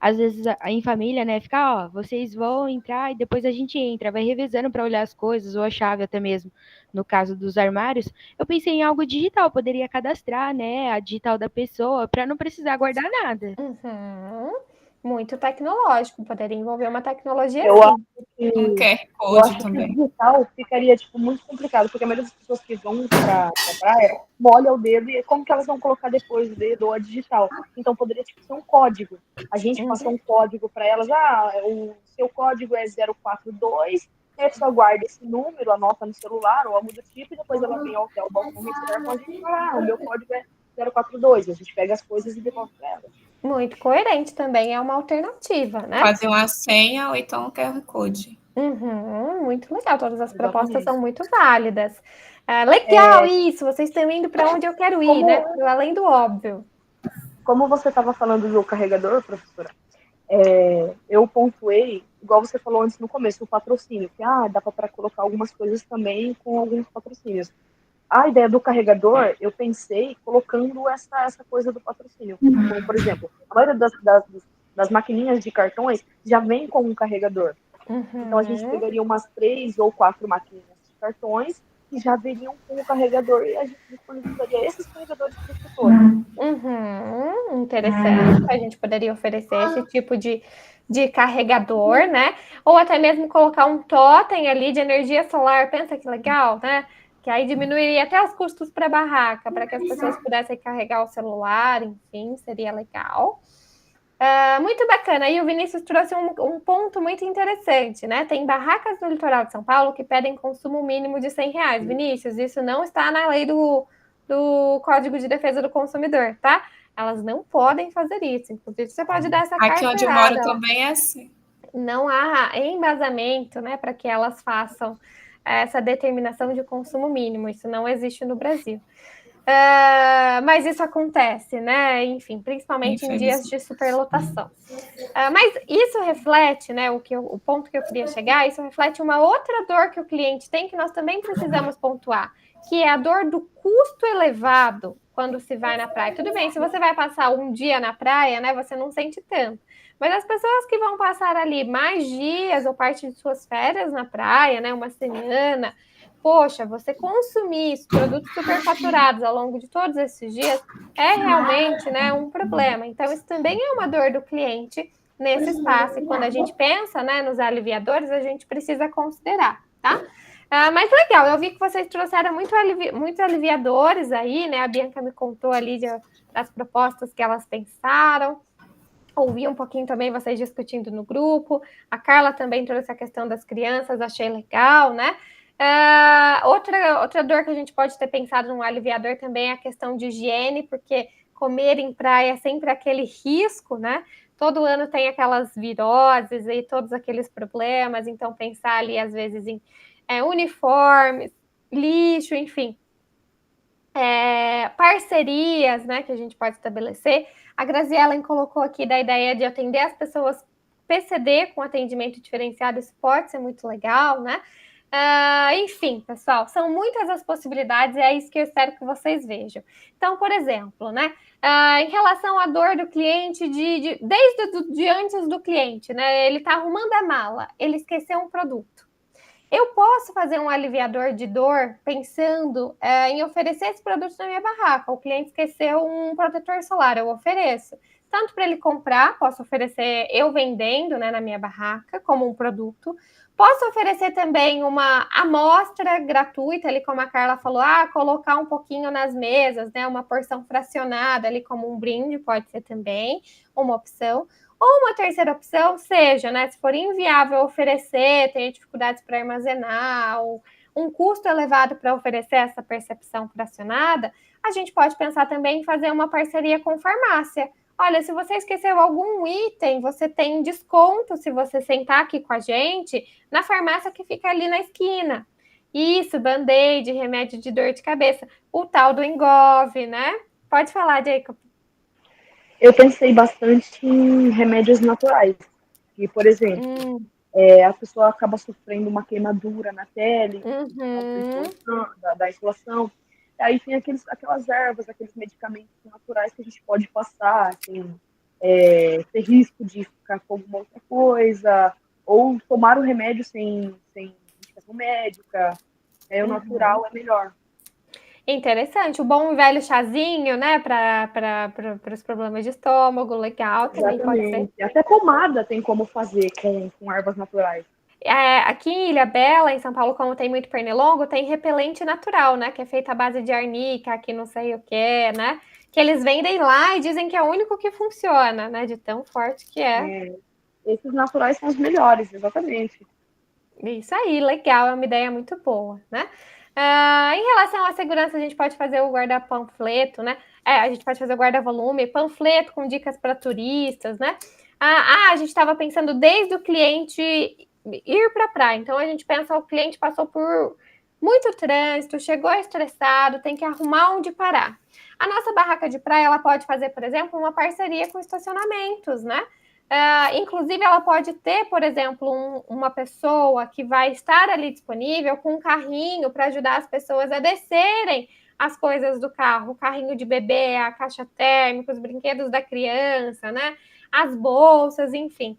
às vezes em família, né, fica, ó, vocês vão entrar e depois a gente entra, vai revezando para olhar as coisas, ou a chave até mesmo, no caso dos armários, eu pensei em algo digital, poderia cadastrar, né, a digital da pessoa, para não precisar guardar nada. Uhum. Muito tecnológico, poderia envolver uma tecnologia Eu assim. Um QR Eu Code acho também. que o digital ficaria tipo, muito complicado, porque a maioria das pessoas que vão para a praia molha o dedo e como que elas vão colocar depois o dedo ou a digital? Então poderia tipo, ser um código. A gente passou um código para elas, o seu código é 042, e a pessoa guarda esse número, anota no celular ou algo do tipo, e depois ela vem ao hotel balcão retirar com a gente e fala, o meu código é 042, a gente pega as coisas e devolve para ela. Muito coerente também, é uma alternativa, né? Fazer uma senha ou então um QR Code. Muito legal, todas as propostas Exatamente. são muito válidas. Legal isso, vocês estão indo para onde eu quero ir, né? Além do óbvio. Como você estava falando do carregador, professora, eu pontuei, igual você falou antes no começo, o patrocínio, que dá para colocar algumas coisas também com alguns patrocínios. A ideia do carregador, eu pensei colocando essa coisa do patrocínio. Como, por exemplo, a maioria das maquininhas de cartões já vem com um carregador. Então, a gente pegaria umas 3 ou 4 maquininhas de cartões que já veriam com o carregador e a gente disponibilizaria esses carregadores para o setor. Interessante, a gente poderia oferecer esse tipo de carregador, né? Ou até mesmo colocar um totem ali de energia solar, pensa que legal, né? Que aí diminuiria até os custos para a barraca, para que as pessoas pudessem carregar o celular, enfim, seria legal. Muito bacana. E o Vinícius trouxe um ponto muito interessante, né? Tem barracas no litoral de São Paulo que pedem consumo mínimo de R$100. Vinícius, isso não está na lei do Código de Defesa do Consumidor, tá? Elas não podem fazer isso. Inclusive, você pode dar essa carteirada. Aqui onde eu moro também é assim. Não há embasamento, né, para que elas façam essa determinação de consumo mínimo. Isso não existe no Brasil. Mas isso acontece, né? Enfim, principalmente em dias de superlotação. Mas isso reflete, né? O ponto que eu queria chegar, isso reflete uma outra dor que o cliente tem, que nós também precisamos pontuar, que é a dor do custo elevado quando se vai na praia. Tudo bem, se você vai passar um dia na praia, né? Você não sente tanto. Mas as pessoas que vão passar ali mais dias ou parte de suas férias na praia, né? Uma semana. Poxa, você consumir produtos superfaturados ao longo de todos esses dias é realmente, né, um problema. Então, isso também é uma dor do cliente nesse espaço. E quando a gente pensa, né, nos aliviadores, a gente precisa considerar, tá? Mas legal, eu vi que vocês trouxeram muitos aliviadores aí, né? A Bianca me contou ali das propostas que elas pensaram. Ouvi um pouquinho também vocês discutindo no grupo. A Carla também trouxe a questão das crianças, achei legal, né? Outra dor que a gente pode ter pensado num aliviador também é a questão de higiene, porque comer em praia é sempre aquele risco, né? Todo ano tem aquelas viroses e todos aqueles problemas, então pensar ali às vezes em uniformes, lixo, enfim. Parcerias, né, que a gente pode estabelecer. A Graziela colocou aqui da ideia de atender as pessoas PCD com atendimento diferenciado, isso pode ser muito legal, né? Enfim, pessoal, são muitas as possibilidades e é isso que eu espero que vocês vejam. Então, por exemplo, né, em relação à dor do cliente, desde antes do cliente, né, ele está arrumando a mala, ele esqueceu um produto. Eu posso fazer um aliviador de dor pensando em oferecer esse produto na minha barraca. O cliente esqueceu um protetor solar, eu ofereço. Tanto para ele comprar, posso oferecer eu vendendo, né, na minha barraca como um produto. Posso oferecer também uma amostra gratuita, ali como a Carla falou, colocar um pouquinho nas mesas, né, uma porção fracionada ali como um brinde, pode ser também uma opção. Ou uma terceira opção seja, né, se for inviável oferecer, tem dificuldades para armazenar, ou um custo elevado para oferecer essa percepção fracionada, A gente pode pensar também em fazer uma parceria com farmácia. Olha, se você esqueceu algum item, você tem desconto se você sentar aqui com a gente na farmácia que fica ali na esquina. Isso, band-aid, remédio de dor de cabeça. O tal do Engove, né? Pode falar, Jacob. Eu pensei bastante em remédios naturais. E, por exemplo, a pessoa acaba sofrendo uma queimadura na pele, da insolação. Aí tem aquelas ervas, aqueles medicamentos naturais que a gente pode passar, assim, ter risco de ficar com alguma outra coisa, ou tomar o remédio sem indicação médica. O natural é melhor. Interessante. O bom e velho chazinho, né, para os problemas de estômago, legal, também Exatamente. pode ser. Até pomada tem como fazer com ervas naturais. Aqui em Ilhabela, em São Paulo, como tem muito pernilongo, tem repelente natural, né, que é feito à base de arnica, que não sei o que, né, que eles vendem lá e dizem que é o único que funciona, né, de tão forte que é. Esses naturais são os melhores, exatamente. Isso aí, legal, é uma ideia muito boa, né? Em relação à segurança, a gente pode fazer o guarda-panfleto, né? A gente pode fazer o guarda-volume, panfleto com dicas para turistas, né? A gente estava pensando desde o cliente ir para a praia. Então, a gente pensa, o cliente passou por muito trânsito, chegou estressado, tem que arrumar onde parar. A nossa barraca de praia, ela pode fazer, por exemplo, uma parceria com estacionamentos, né? Inclusive, ela pode ter, por exemplo, uma pessoa que vai estar ali disponível com um carrinho para ajudar as pessoas a descerem as coisas do carro, o carrinho de bebê, a caixa térmica, os brinquedos da criança, né? As bolsas, enfim,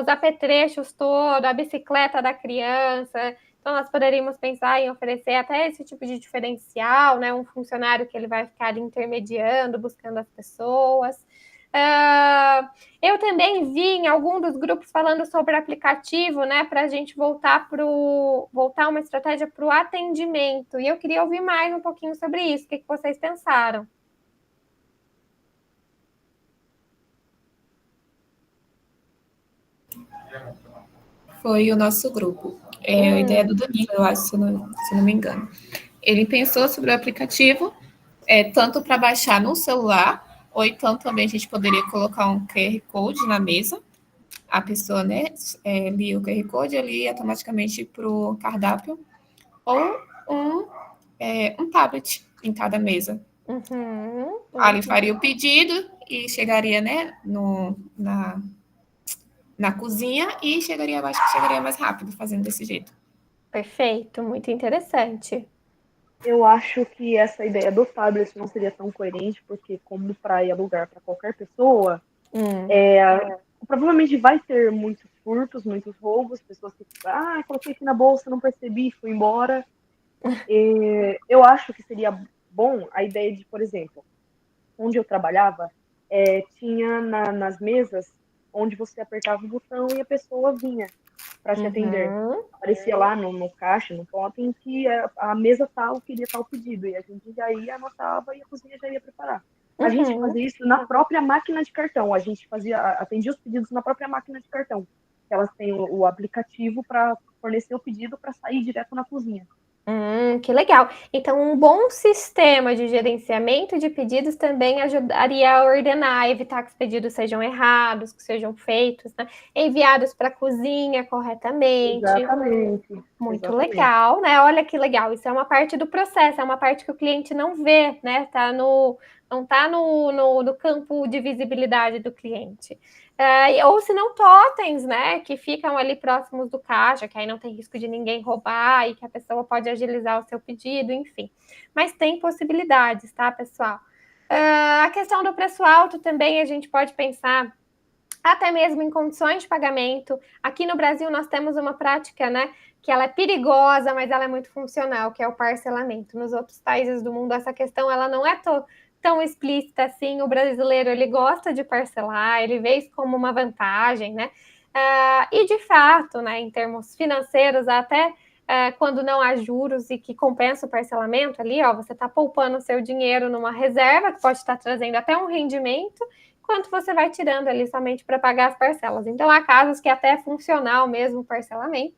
os apetrechos todos, a bicicleta da criança. Então, nós poderíamos pensar em oferecer até esse tipo de diferencial, né? Um funcionário que ele vai ficar ali intermediando, buscando as pessoas. Eu também vi em algum dos grupos falando sobre aplicativo, né, para a gente voltar uma estratégia para o atendimento. E eu queria ouvir mais um pouquinho sobre isso. O que vocês pensaram? Foi o nosso grupo. A ideia do Danilo, eu acho, se não me engano. Ele pensou sobre o aplicativo, tanto para baixar no celular, ou então também a gente poderia colocar um QR Code na mesa. A pessoa, né, lia o QR Code, ali automaticamente para o cardápio, ou um tablet em cada mesa. Ali faria o pedido e chegaria, né, na cozinha e chegaria mais rápido fazendo desse jeito. Perfeito, muito interessante. Eu acho que essa ideia do tablet não seria tão coerente, porque como praia é lugar para qualquer pessoa, provavelmente vai ter muitos furtos, muitos roubos, pessoas que coloquei aqui na bolsa, não percebi, fui embora. Eu acho que seria bom a ideia de, por exemplo, onde eu trabalhava, tinha nas mesas onde você apertava o botão e a pessoa vinha para te atender. Aparecia lá no caixa, no totem, que a mesa tal queria tal pedido, e a gente já ia, anotava e a cozinha já ia preparar. A gente fazia isso na própria máquina de cartão, a gente atendia os pedidos na própria máquina de cartão. Elas têm o aplicativo para fornecer o pedido para sair direto na cozinha. Que legal. Então, um bom sistema de gerenciamento de pedidos também ajudaria a ordenar, evitar que os pedidos sejam errados, que sejam feitos, né? Enviados para a cozinha corretamente. Exatamente. Muito legal, né? Olha que legal. Isso é uma parte do processo, é uma parte que o cliente não vê, né? Não está no campo de visibilidade do cliente. Ou se não, totens, né? Que ficam ali próximos do caixa, que aí não tem risco de ninguém roubar e que a pessoa pode agilizar o seu pedido, enfim. Mas tem possibilidades, tá, pessoal? A questão do preço alto também a gente pode pensar até mesmo em condições de pagamento. Aqui no Brasil nós temos uma prática, né, que ela é perigosa, mas ela é muito funcional, que é o parcelamento. Nos outros países do mundo essa questão ela não é tão explícita assim. O brasileiro ele gosta de parcelar, ele vê isso como uma vantagem, né? E de fato, né, em termos financeiros, até quando não há juros e que compensa o parcelamento ali, ó, você está poupando o seu dinheiro numa reserva que pode estar trazendo até um rendimento, quanto você vai tirando ali somente para pagar as parcelas. Então, há casos que até é funcional mesmo o parcelamento.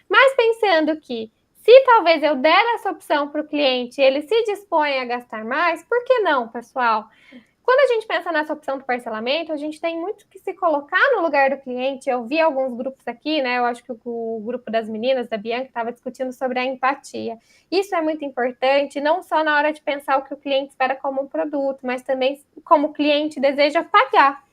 Mas pensando que Se talvez eu der essa opção para o cliente e ele se dispõe a gastar mais, por que não, pessoal? Quando a gente pensa nessa opção do parcelamento, a gente tem muito que se colocar no lugar do cliente. Eu vi alguns grupos aqui, né? Eu acho que o grupo das meninas, da Bianca, estava discutindo sobre a empatia. Isso é muito importante, não só na hora de pensar o que o cliente espera como um produto, mas também como o cliente deseja pagar.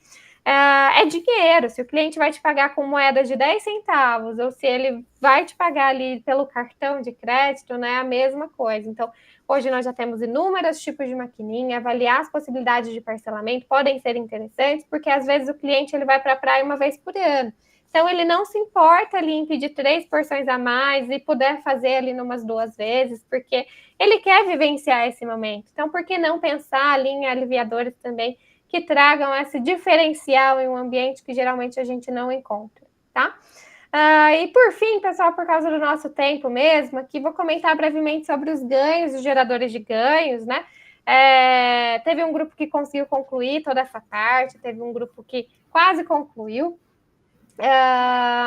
É dinheiro, se o cliente vai te pagar com moeda de 10 centavos ou se ele vai te pagar ali pelo cartão de crédito, né, é a mesma coisa. Então, hoje nós já temos inúmeros tipos de maquininha, avaliar as possibilidades de parcelamento podem ser interessantes, porque às vezes o cliente ele vai para a praia uma vez por ano. Então, ele não se importa ali em pedir 3 porções a mais e puder fazer ali numas 2 vezes, porque ele quer vivenciar esse momento. Então, por que não pensar ali em aliviadores também que tragam esse diferencial em um ambiente que geralmente a gente não encontra, tá? E por fim, pessoal, por causa do nosso tempo mesmo, aqui vou comentar brevemente sobre os ganhos, os geradores de ganhos, né? Teve um grupo que conseguiu concluir toda essa parte, teve um grupo que quase concluiu.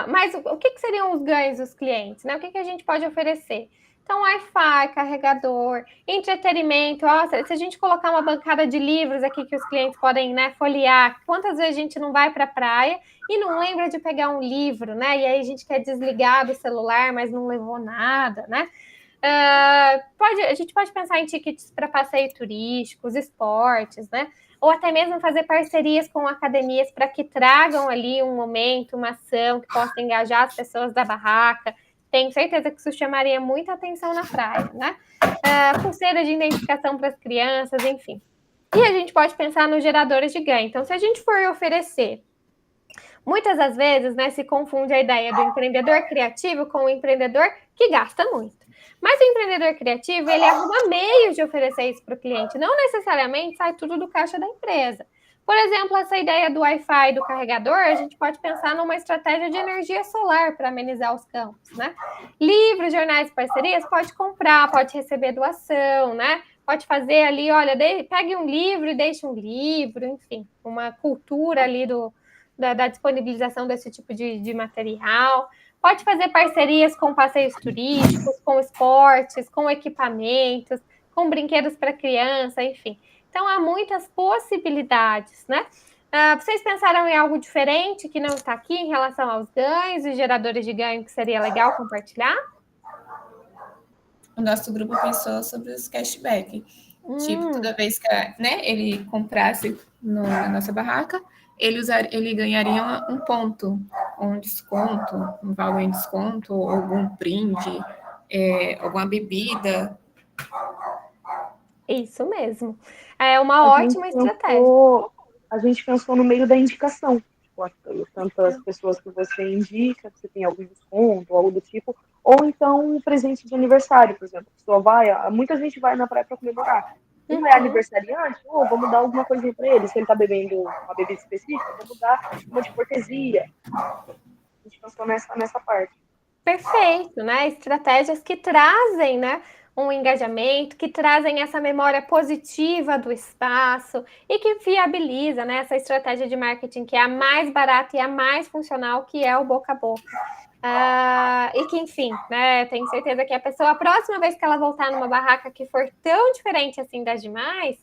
Mas o que seriam os ganhos dos clientes, né? O que a gente pode oferecer? Então, Wi-Fi, carregador, entretenimento. Se a gente colocar uma bancada de livros aqui que os clientes podem, né, folhear, quantas vezes a gente não vai para a praia e não lembra de pegar um livro, né? E aí a gente quer desligar do celular, mas não levou nada, né? A gente pode pensar em tickets para passeio turísticos, esportes, né? Ou até mesmo fazer parcerias com academias para que tragam ali um momento, uma ação que possa engajar as pessoas da barraca. Tenho certeza que isso chamaria muita atenção na praia, né? Pulseira de identificação para as crianças, enfim. E a gente pode pensar nos geradores de ganho. Então, se a gente for oferecer, muitas das vezes, né, se confunde a ideia do empreendedor criativo com o empreendedor que gasta muito. Mas o empreendedor criativo, ele arruma meios de oferecer isso para o cliente. Não necessariamente sai tudo do caixa da empresa. Por exemplo, essa ideia do Wi-Fi do carregador, a gente pode pensar numa estratégia de energia solar para amenizar os campos, né? Livros, jornais, parcerias, pode comprar, pode receber doação, né? Pode fazer ali, olha, pegue um livro e deixe um livro, enfim, uma cultura ali da disponibilização desse tipo de material. Pode fazer parcerias com passeios turísticos, com esportes, com equipamentos, com brinquedos para criança, enfim. Então, há muitas possibilidades, né? Vocês pensaram em algo diferente que não está aqui em relação aos ganhos e geradores de ganho que seria legal compartilhar? O nosso grupo pensou sobre os cashback. Tipo, toda vez que ele comprasse na nossa barraca, ele ganharia um ponto, um desconto, um valor em desconto, algum brinde, alguma bebida. Isso mesmo. É uma ótima estratégia. A gente pensou no meio da indicação. Tanto as pessoas que você indica, que você tem algum desconto, algo do tipo, ou então um presente de aniversário, por exemplo. A pessoa muita gente vai na praia para comemorar. Não é aniversariante, vamos dar alguma coisinha para ele. Se ele está bebendo uma bebida específica, vamos dar uma de cortesia. A gente pensou nessa parte. Perfeito, né? Estratégias que trazem, né, um engajamento, que trazem essa memória positiva do espaço e que viabiliza, né, essa estratégia de marketing que é a mais barata e a mais funcional, que é o boca a boca. E que, enfim, né, tenho certeza que a próxima vez que ela voltar numa barraca que for tão diferente assim das demais,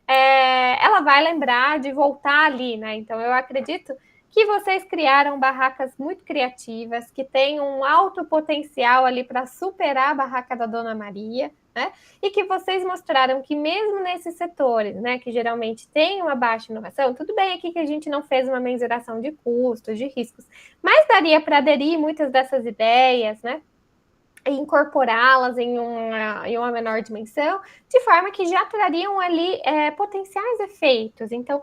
ela vai lembrar de voltar ali, né? Então, eu acredito que vocês criaram barracas muito criativas, que têm um alto potencial ali para superar a barraca da Dona Maria, né? E que vocês mostraram que mesmo nesses setores, né, que geralmente têm uma baixa inovação, tudo bem aqui que a gente não fez uma mensuração de custos, de riscos, mas daria para aderir muitas dessas ideias, né? E incorporá-las em uma menor dimensão, de forma que já trariam ali potenciais efeitos. Então,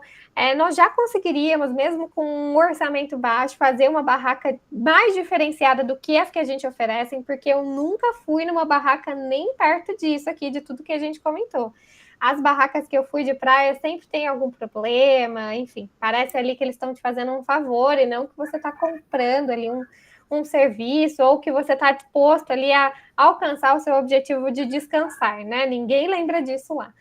nós já conseguiríamos, mesmo com um orçamento baixo, fazer uma barraca mais diferenciada do que as que a gente oferece, porque eu nunca fui numa barraca nem perto disso aqui, de tudo que a gente comentou. As barracas que eu fui de praia sempre tem algum problema, enfim, parece ali que eles estão te fazendo um favor e não que você está comprando ali um serviço ou que você está disposto ali a alcançar o seu objetivo de descansar, né? Ninguém lembra disso lá.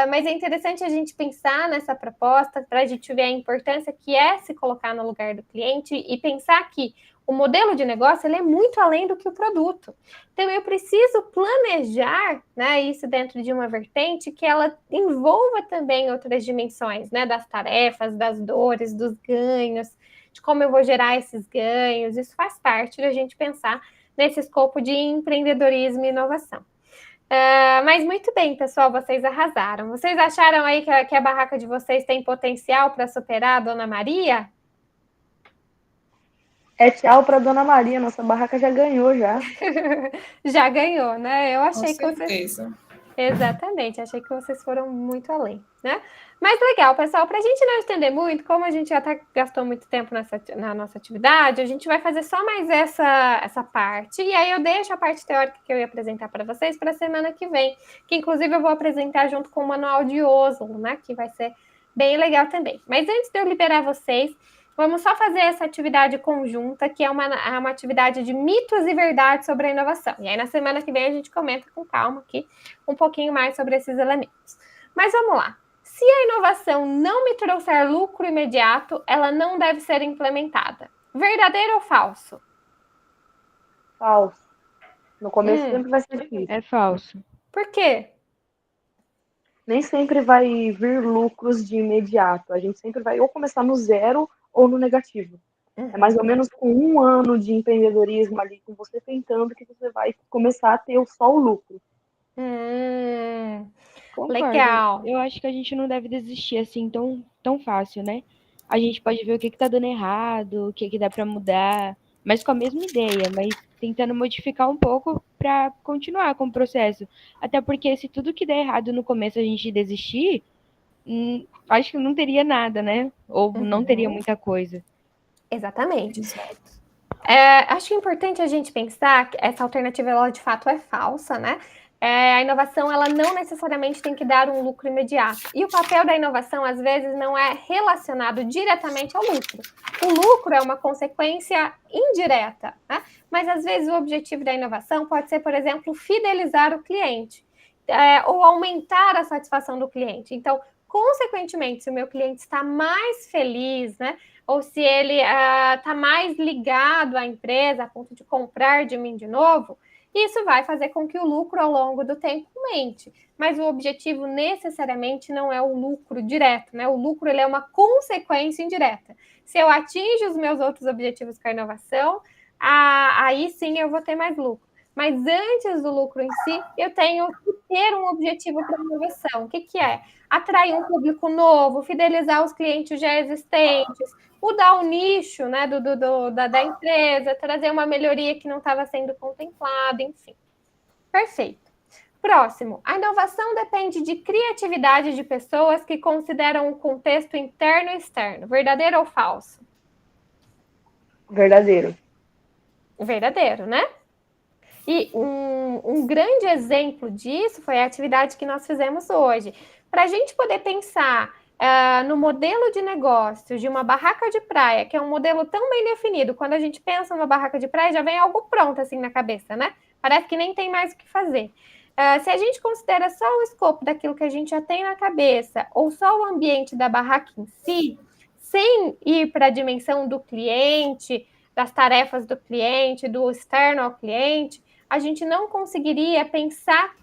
Mas é interessante a gente pensar nessa proposta para a gente ver a importância que é se colocar no lugar do cliente e pensar que o modelo de negócio ele é muito além do que o produto. Então, eu preciso planejar, né, isso dentro de uma vertente que ela envolva também outras dimensões, né, das tarefas, das dores, dos ganhos, de como eu vou gerar esses ganhos. Isso faz parte da gente pensar nesse escopo de empreendedorismo e inovação. Mas muito bem, pessoal, vocês arrasaram. Vocês acharam aí que a barraca de vocês tem potencial para superar a Dona Maria? É tchau para Dona Maria, nossa barraca já ganhou já. Já ganhou, né? Eu achei Com que vocês... certeza. Exatamente, achei que vocês foram muito além, né? Mas legal, pessoal, para a gente não estender muito, como a gente já até gastou muito tempo na nossa atividade, a gente vai fazer só mais essa parte, e aí eu deixo a parte teórica que eu ia apresentar para vocês para a semana que vem, que inclusive eu vou apresentar junto com o manual de Oslo, né? Que vai ser bem legal também. Mas antes de eu liberar vocês, vamos só fazer essa atividade conjunta, que é uma atividade de mitos e verdades sobre a inovação. E aí, na semana que vem, a gente comenta com calma aqui um pouquinho mais sobre esses elementos. Mas vamos lá. Se a inovação não me trouxer lucro imediato, ela não deve ser implementada. Verdadeiro ou falso? Falso. No começo sempre vai ser difícil. É falso. Por quê? Nem sempre vai vir lucros de imediato. A gente sempre vai ou começar no zero ou no negativo. É mais ou menos com 1 ano de empreendedorismo ali, com você tentando, que você vai começar a ter só o lucro. Concordo. Legal. Eu acho que a gente não deve desistir assim tão fácil, né? A gente pode ver o que tá dando errado, o que dá para mudar, mas com a mesma ideia, mas tentando modificar um pouco para continuar com o processo. Até porque se tudo que der errado no começo a gente desistir, acho que não teria nada, né? Ou não teria muita coisa. Exatamente. Acho que é importante a gente pensar que essa alternativa, ela de fato é falsa, né? A inovação, ela não necessariamente tem que dar um lucro imediato. E o papel da inovação, às vezes, não é relacionado diretamente ao lucro. O lucro é uma consequência indireta, né? Mas, às vezes, o objetivo da inovação pode ser, por exemplo, fidelizar o cliente, ou aumentar a satisfação do cliente. Então, consequentemente, se o meu cliente está mais feliz, né? Ou se ele está mais ligado à empresa a ponto de comprar de mim de novo, isso vai fazer com que o lucro ao longo do tempo aumente. Mas o objetivo necessariamente não é o lucro direto, né? O lucro ele é uma consequência indireta. Se eu atingo os meus outros objetivos com a inovação, aí sim eu vou ter mais lucro. Mas antes do lucro em si, eu tenho que ter um objetivo para a inovação. O que é? Atrair um público novo, fidelizar os clientes já existentes, mudar o nicho, né, da empresa, trazer uma melhoria que não estava sendo contemplada, enfim. Perfeito. Próximo, a inovação depende de criatividade de pessoas que consideram o contexto interno e externo. Verdadeiro ou falso? Verdadeiro. Verdadeiro, né? E um grande exemplo disso foi a atividade que nós fizemos hoje. Para a gente poder pensar no modelo de negócio de uma barraca de praia, que é um modelo tão bem definido, quando a gente pensa numa barraca de praia, já vem algo pronto assim na cabeça, né? Parece que nem tem mais o que fazer. Se a gente considera só o escopo daquilo que a gente já tem na cabeça, ou só o ambiente da barraca em si, sem ir para a dimensão do cliente, das tarefas do do externo ao cliente, a gente não conseguiria pensar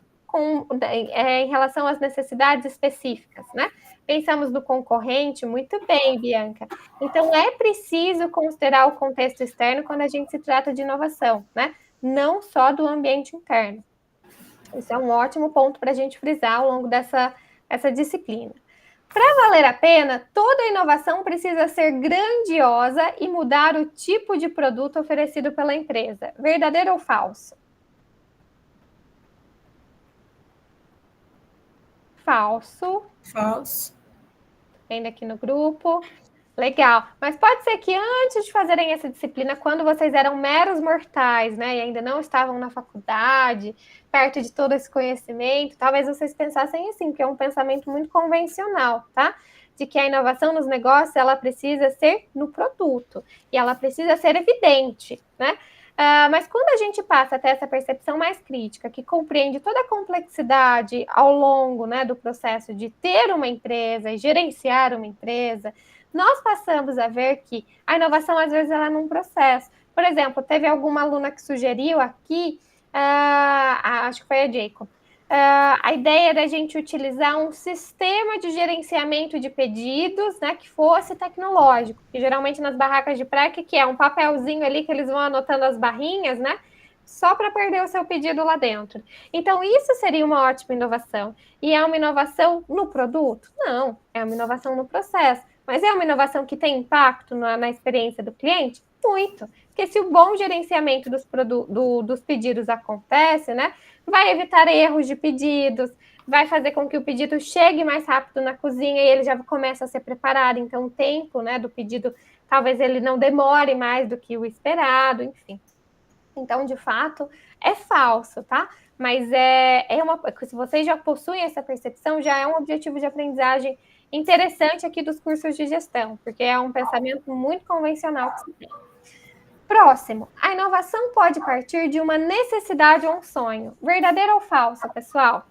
em relação às necessidades específicas, né? Pensamos no concorrente, muito bem, Bianca. Então, é preciso considerar o contexto externo quando a gente se trata de inovação, né? Não só do ambiente interno. Isso é um ótimo ponto para a gente frisar ao longo dessa disciplina. Para valer a pena, toda inovação precisa ser grandiosa e mudar o tipo de produto oferecido pela empresa. Verdadeiro ou falso? Falso. Falso. Ainda aqui no grupo. Legal. Mas pode ser que antes de fazerem essa disciplina, quando vocês eram meros mortais, né, e ainda não estavam na faculdade, perto de todo esse conhecimento, talvez vocês pensassem assim, que é um pensamento muito convencional, tá? De que a inovação nos negócios, ela precisa ser no produto, e ela precisa ser evidente, né? Mas quando a gente passa a ter essa percepção mais crítica, que compreende toda a complexidade ao longo, né, do processo de ter uma empresa e gerenciar uma empresa, nós passamos a ver que a inovação, às vezes, ela é num processo. Por exemplo, teve alguma aluna que sugeriu aqui, acho que foi a Jacob, a ideia da gente utilizar um sistema de gerenciamento de pedidos, né, que fosse tecnológico, que geralmente nas barracas de praia, que é um papelzinho ali que eles vão anotando as barrinhas, né, só para perder o seu pedido lá dentro. Então, isso seria uma ótima inovação. E é uma inovação no produto? Não, é uma inovação no processo. Mas é uma inovação que tem impacto na experiência do cliente? Muito. Porque se o bom gerenciamento dos pedidos acontece, né, vai evitar erros de pedidos, vai fazer com que o pedido chegue mais rápido na cozinha e ele já começa a ser preparado. Então, o tempo, né, do pedido, talvez ele não demore mais do que o esperado, enfim. Então, de fato, é falso, tá? Mas se vocês já possuem essa percepção, já é um objetivo de aprendizagem interessante aqui dos cursos de gestão, porque é um pensamento muito convencional que se tem. Próximo, a inovação pode partir de uma necessidade ou um sonho. Verdadeiro ou falso, pessoal?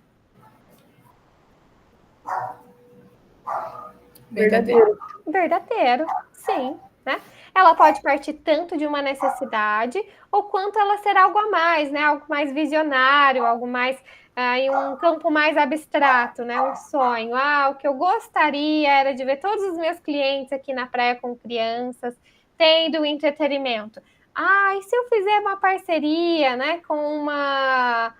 Verdadeiro. Verdadeiro, sim, né? Ela pode partir tanto de uma necessidade, ou quanto ela ser algo a mais, né? Algo mais visionário, algo mais em um campo mais abstrato, né? Um sonho. O que eu gostaria era de ver todos os meus clientes aqui na praia com crianças, tendo entretenimento. E se eu fizer uma parceria, né, com uma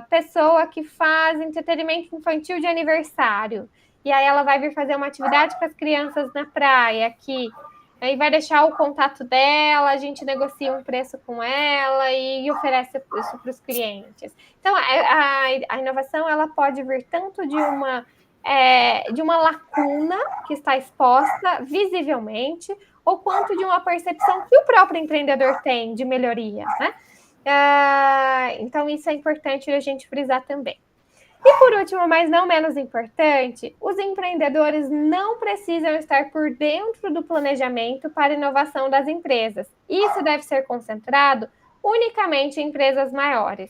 pessoa que faz entretenimento infantil de aniversário, e aí ela vai vir fazer uma atividade com as crianças na praia aqui, aí vai deixar o contato dela, a gente negocia um preço com ela e oferece isso para os clientes. Então, a inovação, ela pode vir tanto de uma lacuna que está exposta visivelmente, ou quanto de uma percepção que o próprio empreendedor tem de melhoria, né? Então, isso é importante a gente frisar também. E por último, mas não menos importante, os empreendedores não precisam estar por dentro do planejamento para a inovação das empresas. Isso deve ser concentrado unicamente em empresas maiores.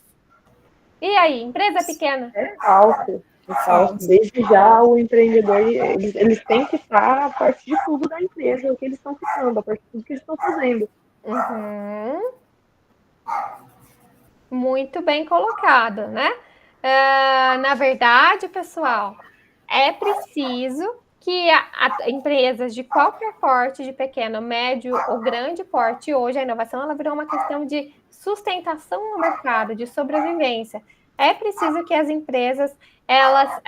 E aí, empresa pequena? É falso. É falso. Desde já, o empreendedor, eles têm que estar a partir de tudo da empresa, o que eles estão ficando, a partir de tudo que eles estão fazendo. Uhum. Muito bem colocado, né? Na verdade, pessoal, é preciso que empresas de qualquer porte, de pequeno, médio ou grande porte, hoje a inovação ela virou uma questão de sustentação no mercado, de sobrevivência. É preciso que as empresas elas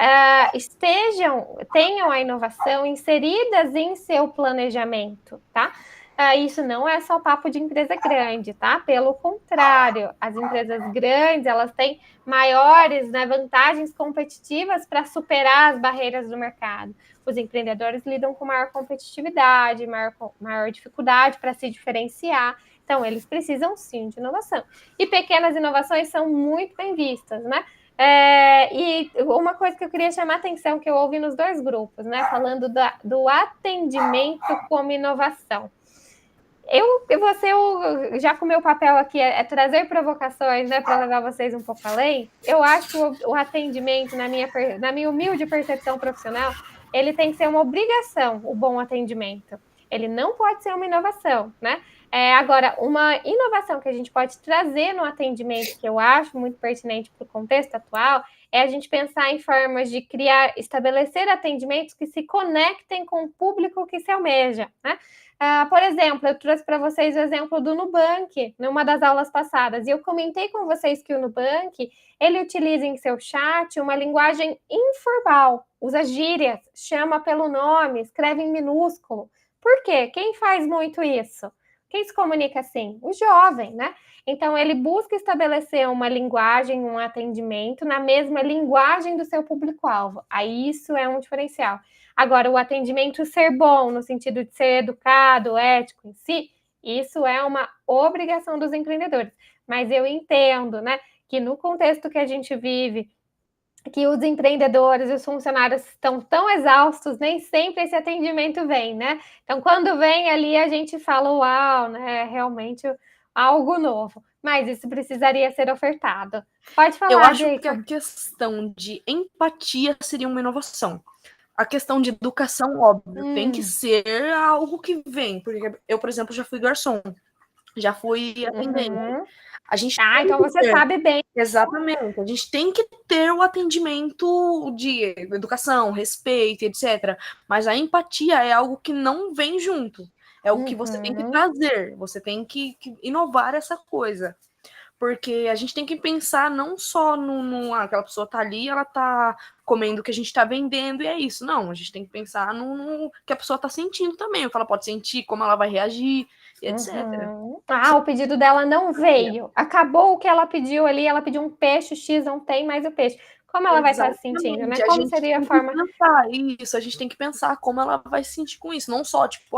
tenham a inovação inseridas em seu planejamento, tá? Isso não é só papo de empresa grande, tá? Pelo contrário, as empresas grandes, elas têm maiores, né, vantagens competitivas para superar as barreiras do mercado. Os empreendedores lidam com maior competitividade, maior dificuldade para se diferenciar. Então, eles precisam, sim, de inovação. E pequenas inovações são muito bem vistas, né? E uma coisa que eu queria chamar a atenção, que eu ouvi nos dois grupos, né? Falando do atendimento como inovação. Já com o meu papel aqui é trazer provocações, né, para levar vocês um pouco além. Eu acho que o atendimento, na minha humilde percepção profissional, ele tem que ser uma obrigação, o bom atendimento. Ele não pode ser uma inovação, né? Agora, uma inovação que a gente pode trazer no atendimento, que eu acho muito pertinente para o contexto atual, é a gente pensar em formas de estabelecer atendimentos que se conectem com o público que se almeja, né? Por exemplo, eu trouxe para vocês o exemplo do Nubank, numa das aulas passadas, e eu comentei com vocês que o Nubank, ele utiliza em seu chat uma linguagem informal, usa gírias, chama pelo nome, escreve em minúsculo. Por quê? Quem faz muito isso? Quem se comunica assim? O jovem, né? Então, ele busca estabelecer uma linguagem, um atendimento na mesma linguagem do seu público-alvo. Aí, isso é um diferencial. Agora, o atendimento ser bom, no sentido de ser educado, ético em si, isso é uma obrigação dos empreendedores. Mas eu entendo, né, que no contexto que a gente vive, que os empreendedores e os funcionários estão tão exaustos, nem sempre esse atendimento vem, né? Então, quando vem ali, a gente fala, uau, né? É realmente algo novo. Mas isso precisaria ser ofertado. Pode falar, Eu acho Jacob. que a questão de empatia seria uma inovação. A questão de educação, óbvio, tem que ser algo que vem. Porque eu, por exemplo, já fui garçom. Já fui atendente. Uhum. A gente Ah, então você sabe bem. Exatamente. A gente tem que ter o atendimento de educação, respeito, etc. Mas a empatia é algo que não vem junto. É algo que você tem que trazer. Você tem que inovar essa coisa. Porque a gente tem que pensar não só aquela pessoa tá ali, ela tá comendo o que a gente tá vendendo e é isso. Não, a gente tem que pensar no que a pessoa tá sentindo também, o que ela pode sentir, como ela vai reagir, etc. Ah, o pedido dela não veio. Acabou o que ela pediu ali, ela pediu um peixe X, não tem mais o peixe. Como ela vai estar se sentindo, né? Como seria a forma... Pensar isso, a gente tem que pensar como ela vai se sentir com isso. Não só, tipo,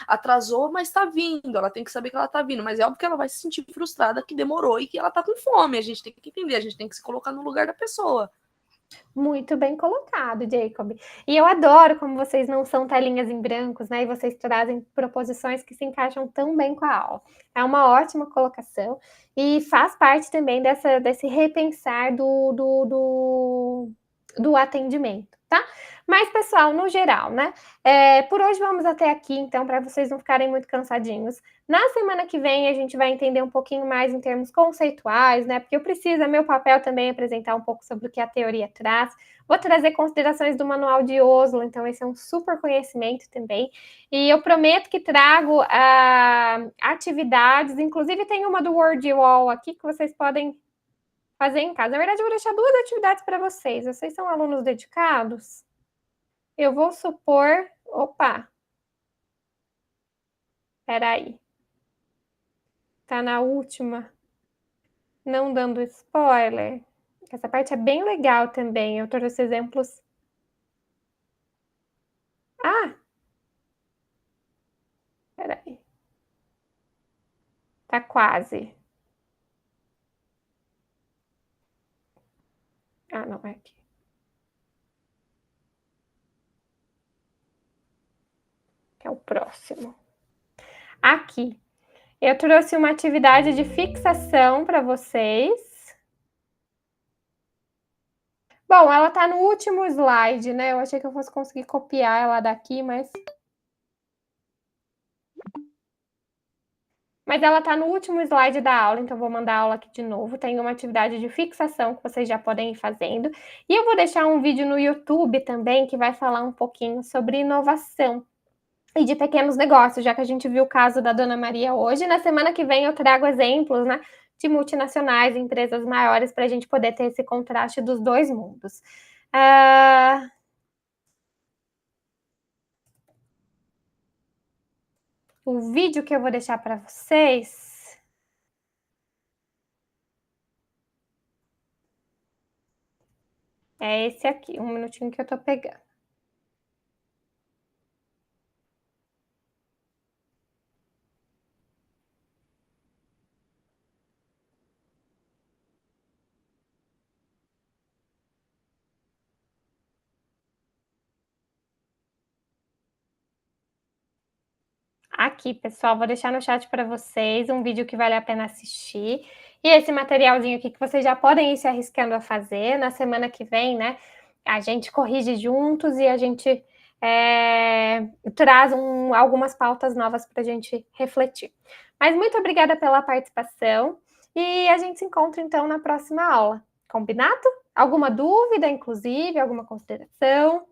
atrasou, mas tá vindo. Ela tem que saber que ela tá vindo. Mas é óbvio que ela vai se sentir frustrada que demorou e que ela tá com fome. A gente tem que entender, a gente tem que se colocar no lugar da pessoa. Muito bem colocado, Jacob. E eu adoro como vocês não são telinhas em brancos, né? E vocês trazem proposições que se encaixam tão bem com a aula. É uma ótima colocação e faz parte também desse repensar do atendimento, tá? Mas, pessoal, no geral, né? Por hoje vamos até aqui, então, para vocês não ficarem muito cansadinhos. Na semana que vem, a gente vai entender um pouquinho mais em termos conceituais, né? Porque eu preciso, é meu papel também apresentar um pouco sobre o que a teoria traz. Vou trazer considerações do Manual de Oslo, então esse é um super conhecimento também. E eu prometo que trago atividades, inclusive tem uma do Word Wall aqui que vocês podem fazer em casa. Na verdade, eu vou deixar 2 atividades para vocês. Vocês são alunos dedicados? Eu vou supor... Opa! Peraí. Tá na última. Não dando spoiler. Essa parte é bem legal também. Eu trouxe exemplos. Ah! Peraí. Tá quase. Ah, não, é aqui. Que é o próximo. Aqui. Eu trouxe uma atividade de fixação para vocês. Bom, ela tá no último slide, né? Eu achei que eu fosse conseguir copiar ela daqui, mas ela tá no último slide da aula, então vou mandar a aula aqui de novo. Tem uma atividade de fixação que vocês já podem ir fazendo. E eu vou deixar um vídeo no YouTube também que vai falar um pouquinho sobre inovação e de pequenos negócios, já que a gente viu o caso da Dona Maria hoje. Na semana que vem eu trago exemplos, né, de multinacionais, empresas maiores, para a gente poder ter esse contraste dos dois mundos. O vídeo que eu vou deixar para vocês é esse aqui. Um minutinho que eu tô pegando. Aqui, pessoal, vou deixar no chat para vocês um vídeo que vale a pena assistir. E esse materialzinho aqui que vocês já podem ir se arriscando a fazer. Na semana que vem, né, a gente corrige juntos e a gente traz algumas pautas novas para a gente refletir. Mas muito obrigada pela participação e a gente se encontra, então, na próxima aula. Combinado? Alguma dúvida, inclusive, alguma consideração?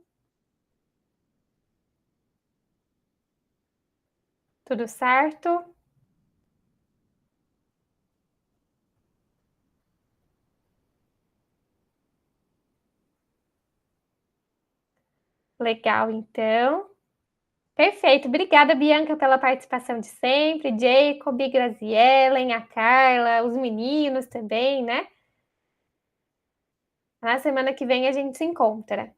Tudo certo? Legal, então. Perfeito. Obrigada, Bianca, pela participação de sempre. Jacob, Graziellen, a Carla, os meninos também, né? Na semana que vem a gente se encontra.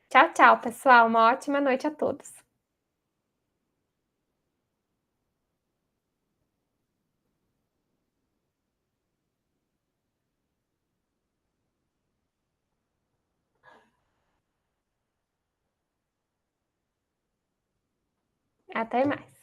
Tchau, tchau, pessoal. Uma ótima noite a todos. Até mais.